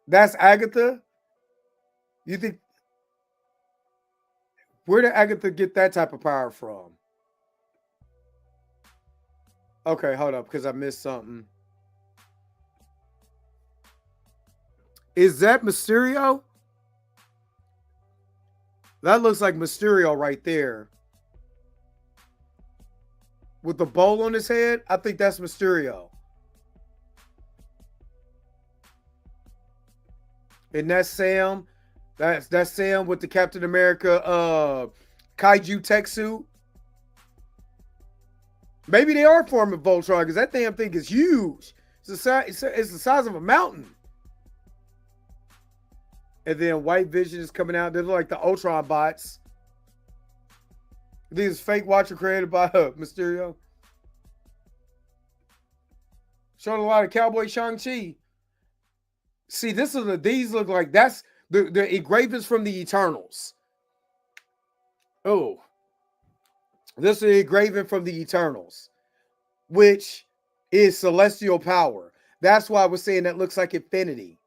that's Agatha. You think where did Agatha get that type of power from? Okay, hold up, because I missed something. Is that Mysterio? That looks like Mysterio right there. With the bowl on his head, I think that's Mysterio. And that's Sam. That's Sam with the Captain America kaiju tech suit. Maybe they are forming Voltron because that damn thing is huge. It's the size of a mountain. And then White Vision is coming out. They look like the Ultron bots. These fake Watcher created by Mysterio. Showing a lot of Cowboy Shang-Chi. See, these look like that's the engravings from the Eternals. Oh. This is an engraving from the Eternals, which is celestial power. That's why I was saying that looks like infinity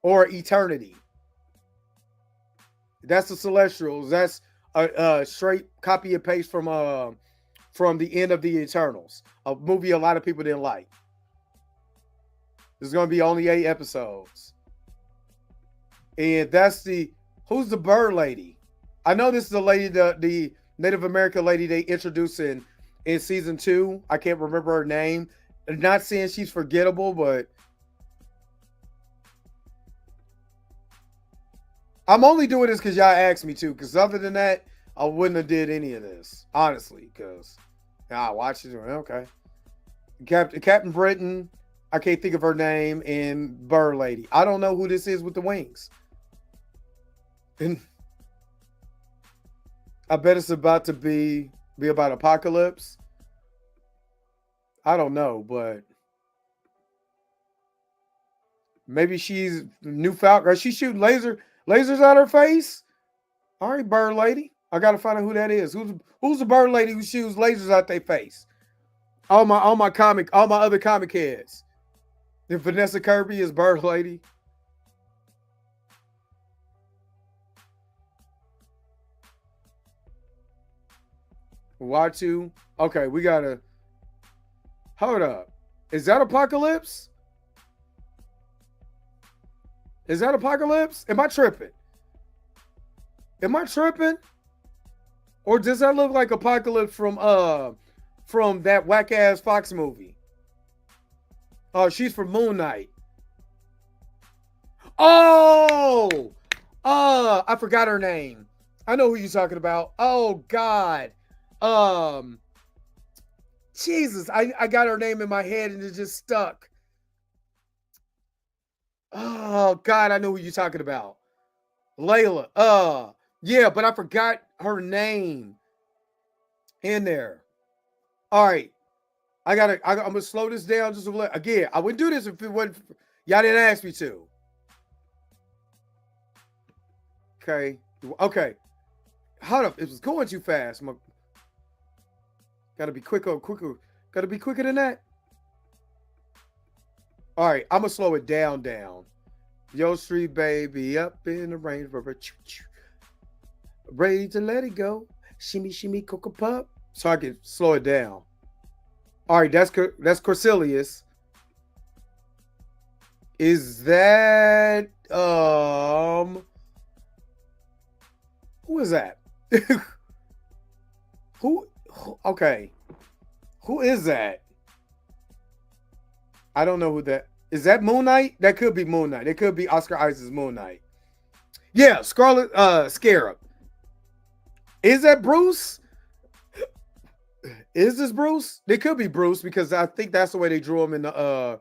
or eternity. That's the Celestials. That's a straight copy and paste from the end of the Eternals, a movie a lot of people didn't like. There's going to be only 8 episodes. And that's who's the bird lady? I know this is the lady, the Native American lady they introduced in season 2. I can't remember her name. I'm not saying she's forgettable, but I'm only doing this because y'all asked me to. Because other than that, I wouldn't have did any of this, honestly. Because I watched it. Okay, Captain Britain. I can't think of her name. And Bird Lady. I don't know who this is with the wings. And I bet it's about to be about Apocalypse. I don't know, but maybe she's new Falcon. Is she shooting lasers out her face? All right, Bird Lady. I gotta find out who that is. Who's the Bird Lady who shoots lasers out their face? All my other comic heads. If Vanessa Kirby is Bird Lady. Watu. Okay, we gotta hold up. Is that Apocalypse? Is that Apocalypse? Am I tripping? Or does that look like Apocalypse from that whack ass Fox movie? Oh, she's from Moon Knight. Oh, I forgot her name. I know who you're talking about. Oh God. Jesus, I got her name in my head and it just stuck. Oh God, I know who you're talking about. Layla. Yeah, but I forgot her name in there. All right. I'm gonna slow this down just a little. Again, I wouldn't do this if it wasn't. Y'all didn't ask me to. Okay. Hold up. It was going too fast. Gotta be quicker. Gotta be quicker than that. All right, I'm gonna slow it down. Yo Street baby, up in the rain, ready to let it go. Shimmy, cocoa pup. So I can slow it down. All right, that's Corsilius. Is that who is that? Who? Okay, who is that? I don't know who that is. That Moon Knight? That could be Moon Knight. It could be Oscar Isaac's Moon Knight. Yeah, Scarlet Scarab. Is that Bruce? Is this Bruce? It could be Bruce because I think that's the way they drew him in the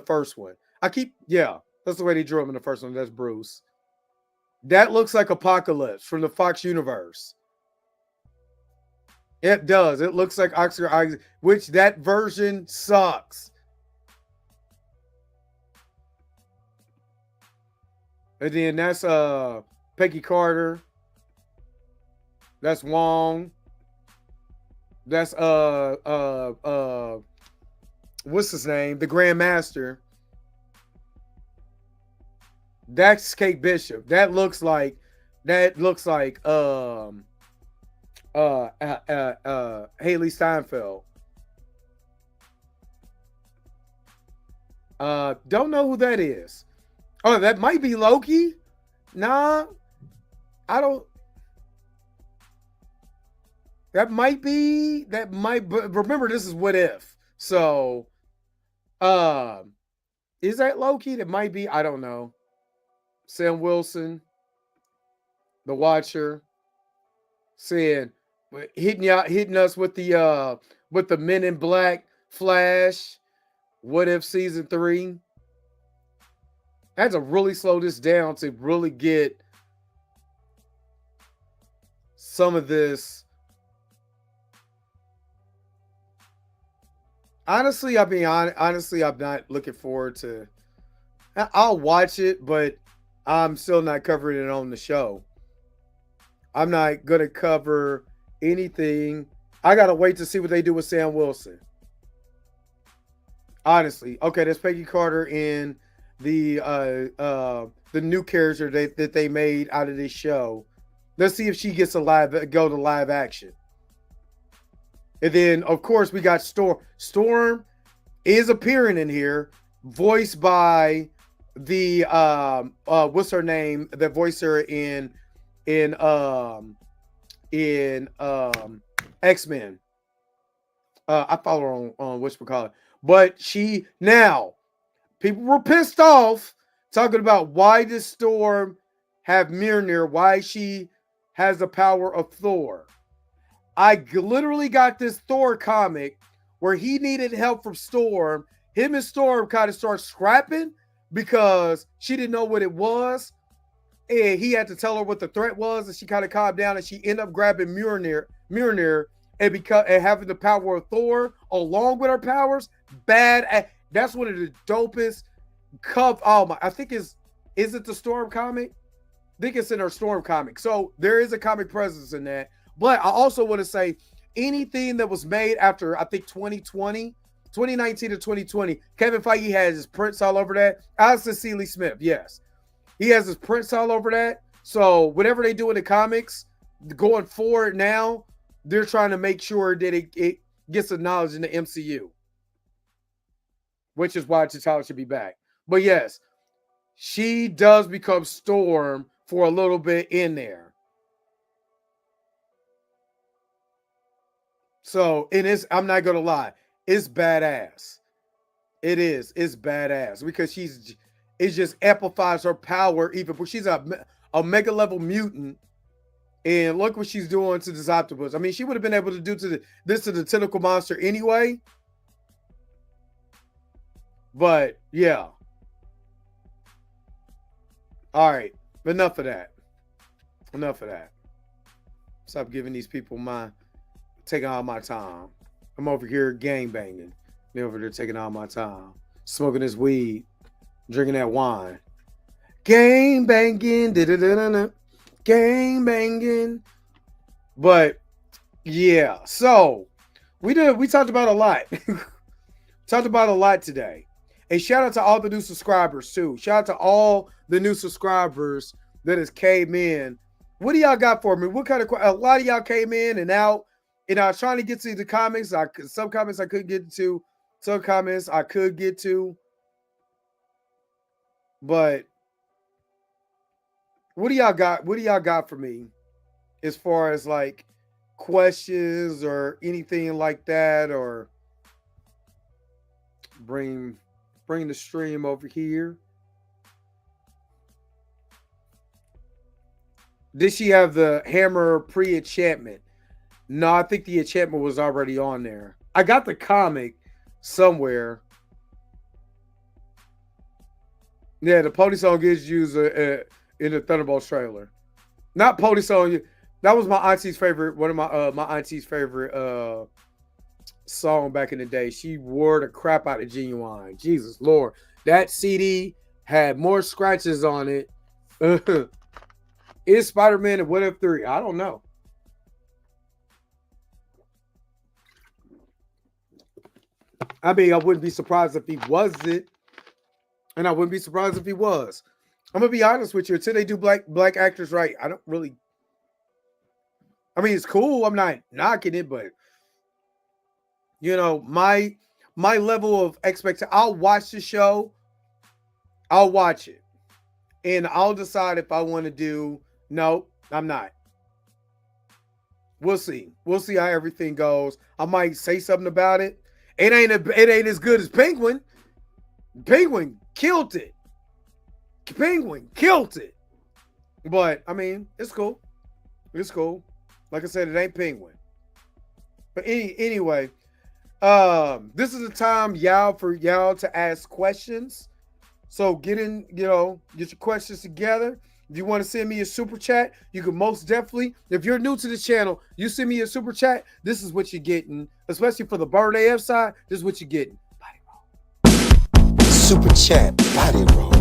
first one. That's the way they drew him in the first one. That's Bruce. That looks like Apocalypse from the Fox universe. It does. It looks like Oscar Isaac, which that version sucks. And then that's Peggy Carter. That's Wong. That's what's his name? The Grand Master. That's Kate Bishop. That looks like Haley Steinfeld. Don't know who that is. Oh, that might be Loki. Nah, I don't. That might. But remember, this is What If. So, is that Loki? That might be. I don't know. Sam Wilson, the Watcher, saying, hitting us with the Men in Black Flash. What If season 3? I had to really slow this down to really get some of this. Honestly, I'm not looking forward to. I'll watch it, but I'm still not covering it on the show. I'm not gonna cover anything. I gotta wait to see what they do with Sam Wilson. Honestly, okay, there's Peggy Carter in the new character that they made out of this show. Let's see if she gets go to live action. And then, of course, we got Storm. Storm is appearing in here, voiced by the what's her name? The voicer in X-Men. I follow her on whatchamacallit. But people were pissed off talking about why this Storm have Mjolnir, why she has the power of Thor. I literally got this Thor comic where he needed help from Storm. Him and Storm kind of start scrapping because she didn't know what it was. And he had to tell her what the threat was, and she kind of calmed down, and she ended up grabbing Mjolnir and having the power of Thor along with her powers. That's one of the dopest I think is it the Storm comic? I think it's in her Storm comic. So there is a comic presence in that. But I also want to say anything that was made after, I think, 2019 to 2020, Kevin Feige has his prints all over that. Alistair Seeley Smith, yes. He has his prints all over that. So whatever they do in the comics, going forward now, they're trying to make sure that it gets acknowledged in the MCU. Which is why T'Challa should be back. But yes, she does become Storm for a little bit in there. So I'm not gonna lie, it's badass. It is. It's badass because it just amplifies her power even. But she's a mega level mutant, and look what she's doing to this octopus. I mean, she would have been able to do this to the tentacle monster anyway. But yeah. All right, enough of that. Stop giving these people taking all my time. I'm over here gang banging. They're over there taking all my time. Smoking this weed. Drinking that wine. Gang banging. Gang banging. But yeah. So we talked about a lot. Talked about a lot today. And shout out to all the new subscribers too. Shout out to all the new subscribers that has came in. What do y'all got for me? What kind of a lot of y'all came in and out. And I was trying to get to the comments. Some comments I couldn't get to. Some comments I could get to. But what do y'all got? What do y'all got for me as far as like questions or anything like that? Or bring the stream over here. Did she have the hammer pre-enchantment? No, I think the enchantment was already on there. I got the comic somewhere. Yeah, the Pony Song is used in the Thunderbolts trailer. Not Pony Song. That was my auntie's favorite. One of my auntie's favorite song back in the day. She wore the crap out of Genuine. Jesus Lord, that CD had more scratches on it. Is Spider-Man and What If 3? I don't know. I mean, I wouldn't be surprised if he wasn't, and I wouldn't be surprised if he was. I'm gonna be honest with you. Until they do black actors right, I don't really. I mean, it's cool. I'm not knocking it, but you know, my level of expectation. I'll watch the show. I'll watch it, and I'll decide if I want to do. No, I'm not. We'll see. We'll see how everything goes. I might say something about it. It ain't as good as Penguin. Penguin killed it. Penguin killed it. But I mean, it's cool. It's cool. Like I said, it ain't Penguin. But anyway, this is the time for y'all to ask questions. So get your questions together. If you want to send me a super chat, you can most definitely. If you're new to the channel, you send me a super chat. This is what you're getting, especially for the Bird AF side. This is what you're getting. Body roll. Super chat, body roll.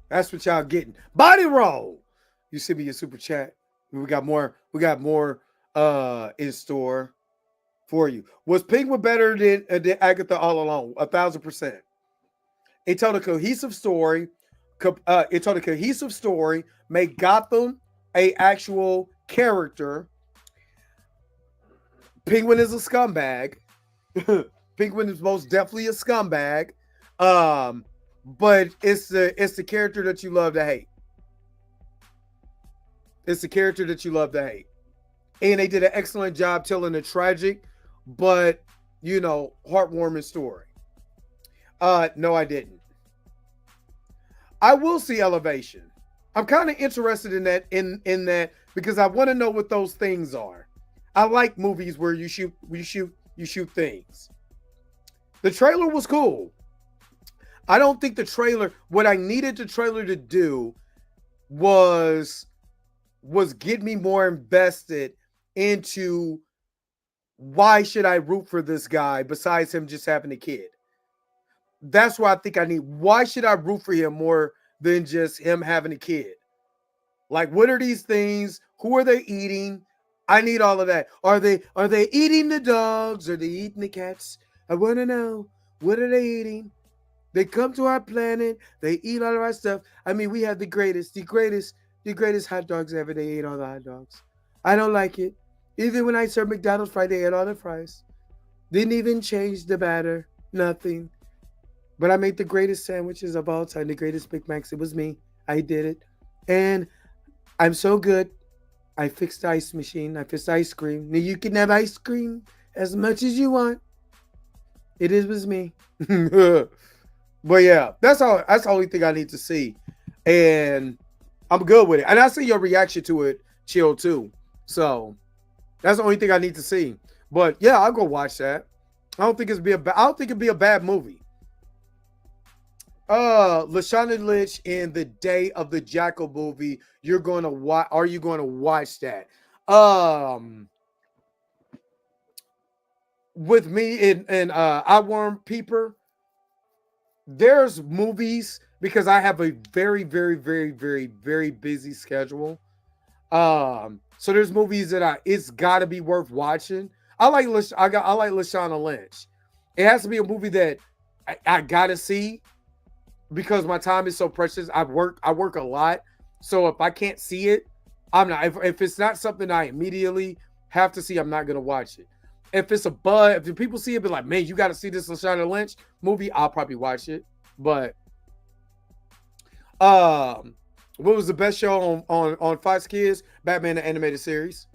That's what y'all getting. Body roll. You send me a super chat. We got more in store for you. Was Penguin better than Agatha all along? 1,000%. It told a cohesive story. Made Gotham a actual character. Penguin is a scumbag. Penguin is most definitely a scumbag. But it's the character that you love to hate. It's the character that you love to hate. And they did an excellent job telling a tragic, but heartwarming story. No, I didn't. I will see elevation. I'm kind of interested in that in that because I want to know what those things are. I like movies where you shoot things. The trailer was cool. I don't think the trailer, what I needed the trailer to do was get me more invested into why should I root for this guy besides him just having a kid. That's what I think I need. Why should I root for him more than just him having a kid? Like, what are these things? Who are they eating? I need all of that. Are they eating the dogs? Are they eating the cats? I want to know, what are they eating? They come to our planet. They eat all of our stuff. I mean, we have the greatest hot dogs ever. They ate all the hot dogs. I don't like it. Even when I served McDonald's fries, they ate all the fries. Didn't even change the batter. Nothing. But I made the greatest sandwiches of all time. The greatest Big Macs. It was me. I did it. And I'm so good. I fixed the ice machine. I fixed ice cream. Now you can have ice cream as much as you want. It was me. But yeah, that's the only thing I need to see. And I'm good with it. And I see your reaction to it, Chill, too. So that's the only thing I need to see. But yeah, I'll go watch that. I don't think it'd be a bad movie. Lashana Lynch in the Day of the Jackal movie. Are you going to watch that? With me and I Worm Peeper, there's movies because I have a very, very, very, very, very busy schedule. So there's movies that it's got to be worth watching. I like Lashana Lynch. It has to be a movie that I gotta see because my time is so precious. I work a lot, so if I can't see it, I'm not. If it's not something I immediately have to see, I'm not gonna watch it. If it's a bud, if people see it, be like, man, you got to see this Lashana Lynch movie, I'll probably watch it. But what was the best show on Fox Kids? Batman the Animated Series.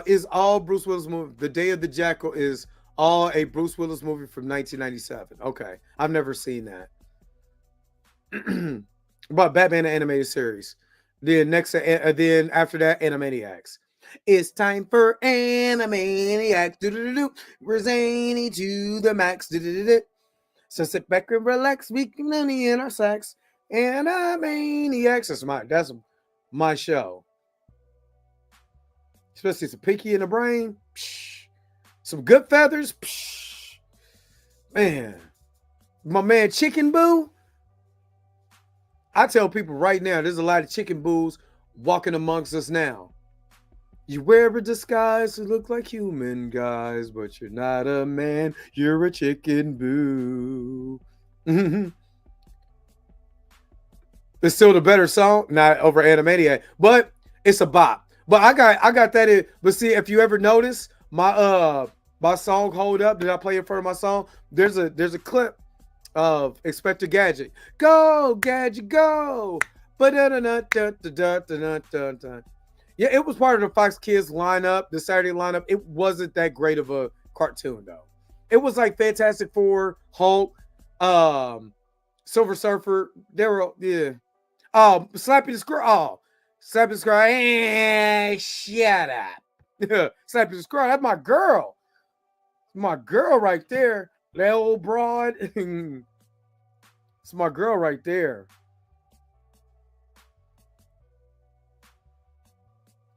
Is all Bruce Willis movie. The Day of the Jackal is all a Bruce Willis movie from 1997. Okay, I've never seen that. But Batman the Animated Series. Then after that, Animaniacs. It's time for Animaniacs. We're zany to the max. So sit back and relax. We can money in our sacks. Animaniacs. That's my show. Especially some Pinky in the Brain. Psh. Some Good Feathers. Psh. Man. My man Chicken Boo. I tell people right now, there's a lot of chicken boos walking amongst us now. You wear a disguise to look like human guys, but you're not a man. You're a chicken boo. It's still the better song, not over Animaniac, but it's a bop. But I got that in. But see, if you ever notice my song "Hold Up," did I play in front of my song? There's a clip of Inspector Gadget. Go Gadget, go! Yeah, it was part of the Fox Kids lineup, the Saturday lineup. It wasn't that great of a cartoon though. It was like Fantastic Four, Hulk, Silver Surfer. They were Slappy the Squirrel. Oh, Slappy the Squirrel. Hey, shut up. Slappy the Squirrel. That's my girl. My girl right there. That old broad. It's my girl right there.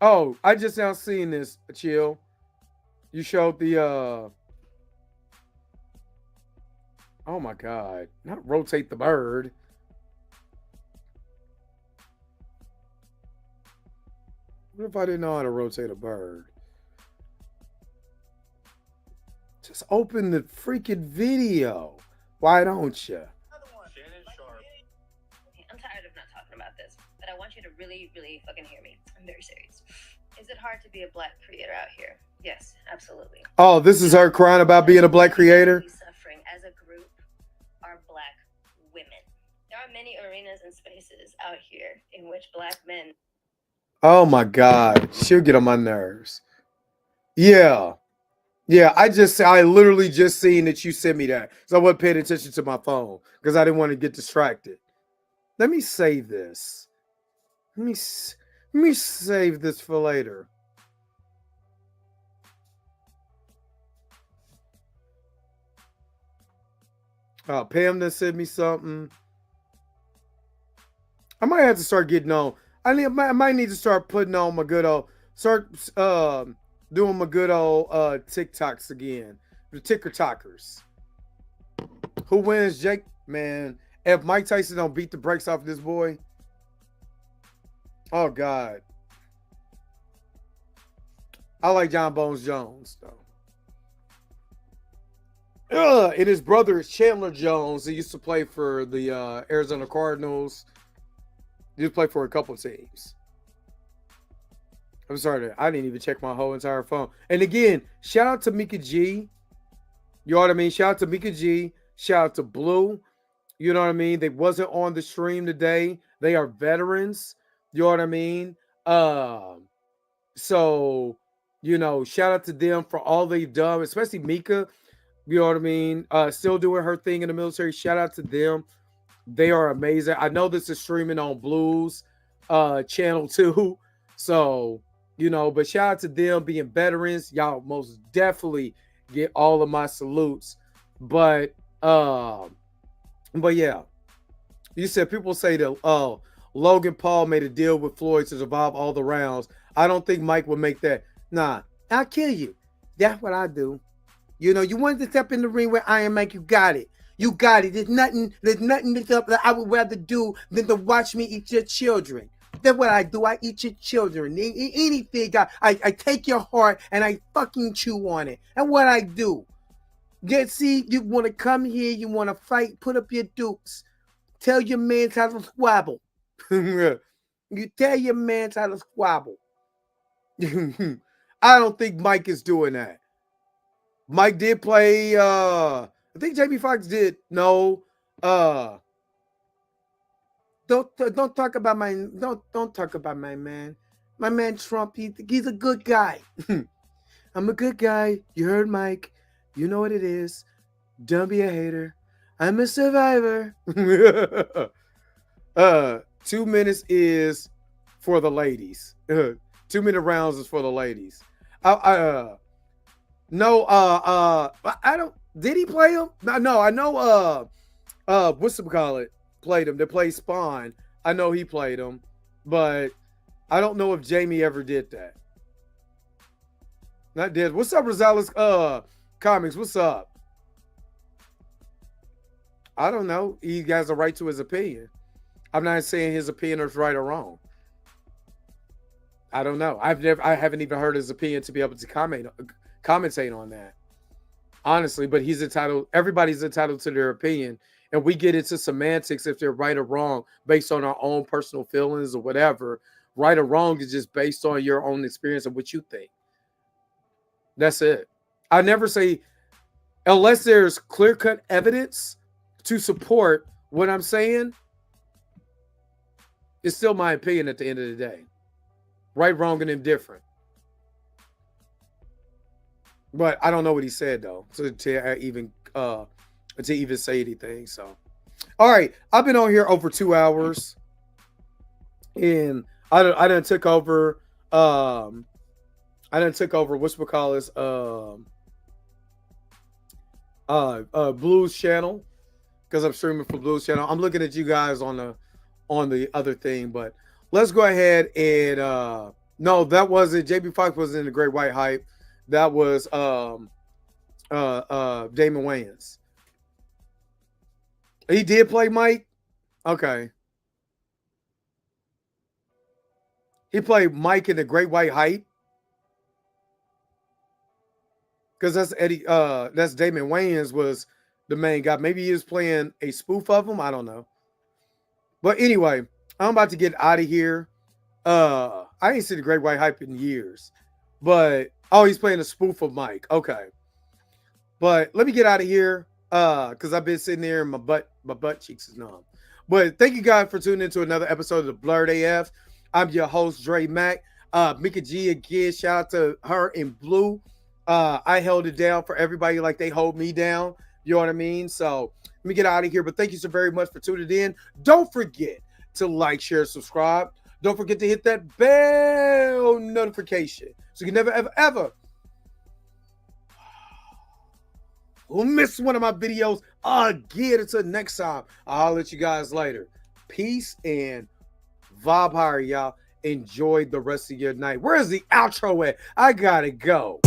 Oh, I just now seen this, Chill. You showed the oh my God. Not rotate the bird. What if I didn't know how to rotate a bird? Just open the freaking video. Why don't you? I'm tired of not talking about this, but I want you to really, really fucking hear me. I'm very serious. Is it hard to be a black creator out here? Yes, absolutely. Oh, this is her crying about being a black creator? Suffering as a group are black women. There are many arenas and spaces out here in which black men. Oh my God. She'll get on my nerves. Yeah. Yeah, I literally just seen that you sent me that. So I wasn't paying attention to my phone because I didn't want to get distracted. Let me save this. Let me save this for later. Pam done sent me something. I might have to start getting on. I might need to start putting on my good old doing my good old TikToks again. The ticker talkers. Who wins, Jake? Man, if Mike Tyson don't beat the brakes off this boy. Oh God. I like John Bones Jones though. And his brother is Chandler Jones. He used to play for the Arizona Cardinals. He used to play for a couple teams. I'm sorry, I didn't even check my whole entire phone. And again, shout out to Mika G. You know what I mean? Shout out to Mika G. Shout out to Blue. You know what I mean? They wasn't on the stream today. They are veterans. You know what I mean? So, you know, shout out to them for all they've done, especially Mika. You know what I mean? Still doing her thing in the military. Shout out to them. They are amazing. I know this is streaming on Blues channel too. So, you know, but shout out to them being veterans. Y'all most definitely get all of my salutes. But yeah. You said people say that Logan Paul made a deal with Floyd to survive all the rounds. I don't think Mike would make that. Nah, I'll kill you. That's what I do. You know, you wanted to step in the ring with Iron Mike, you got it. You got it. There's nothing that I would rather do than to watch me eat your children. That's what I do. I eat your children. Anything. I take your heart and I fucking chew on it. And what I do. See, you want to come here, you want to fight, put up your dukes. Tell your man how to squabble. You tell your man how to squabble. I don't think Mike is doing that. Mike did play I think JB Fox did. No. Don't talk about my don't talk about my man. My man Trump, he's a good guy. I'm a good guy. You heard Mike. You know what it is. Don't be a hater. I'm a survivor. 2 minutes is for the ladies. 2 minute rounds is for the ladies. No, I don't. Did he play him? No, I know. What's it call it? Played him. They played Spawn. I know he played him, but I don't know if Jamie ever did that. Not did. What's up, Rosales? Comics. What's up? I don't know. He has a right to his opinion. I'm not saying his opinion is right or wrong. I don't know. I haven't even heard his opinion to be able to commentate on that. Honestly, but he's entitled. Everybody's entitled to their opinion, and we get into semantics if they're right or wrong based on our own personal feelings or whatever. Right or wrong is just based on your own experience and what you think. That's it. I never say, unless there's clear-cut evidence to support what I'm saying, it's still my opinion at the end of the day. Right, wrong, and indifferent. But I don't know what he said though, to even say anything. So, all right, I've been on here over 2 hours, and I done took over. What's Blues channel, because I'm streaming for Blues channel. I'm looking at you guys on the other thing, but let's go ahead and no, that wasn't JB Fox. Wasn't in the Great White Hype. That was Damon Wayans. He did play Mike. Okay. He played Mike in the Great White Hype. Because that's Eddie, that's Damon Wayans was the main guy. Maybe he was playing a spoof of him. I don't know. But anyway, I'm about to get out of here. I ain't seen the Great White Hype in years. But he's playing a spoof of Mike. Okay. But let me get out of here. Because I've been sitting there and my butt cheeks is numb. But thank you guys for tuning into another episode of the Blurred AF. I'm your host, Dre Mack. Mika G again. Shout out to her in Blue. I held it down for everybody like they hold me down. You know what I mean? So let me get out of here. But thank you so very much for tuning in. Don't forget to like, share, subscribe. Don't forget to hit that bell notification so you can never, ever, ever miss one of my videos again. Until next time, I'll let you guys later. Peace and vibe higher, y'all. Enjoy the rest of your night. Where's the outro at? I gotta go.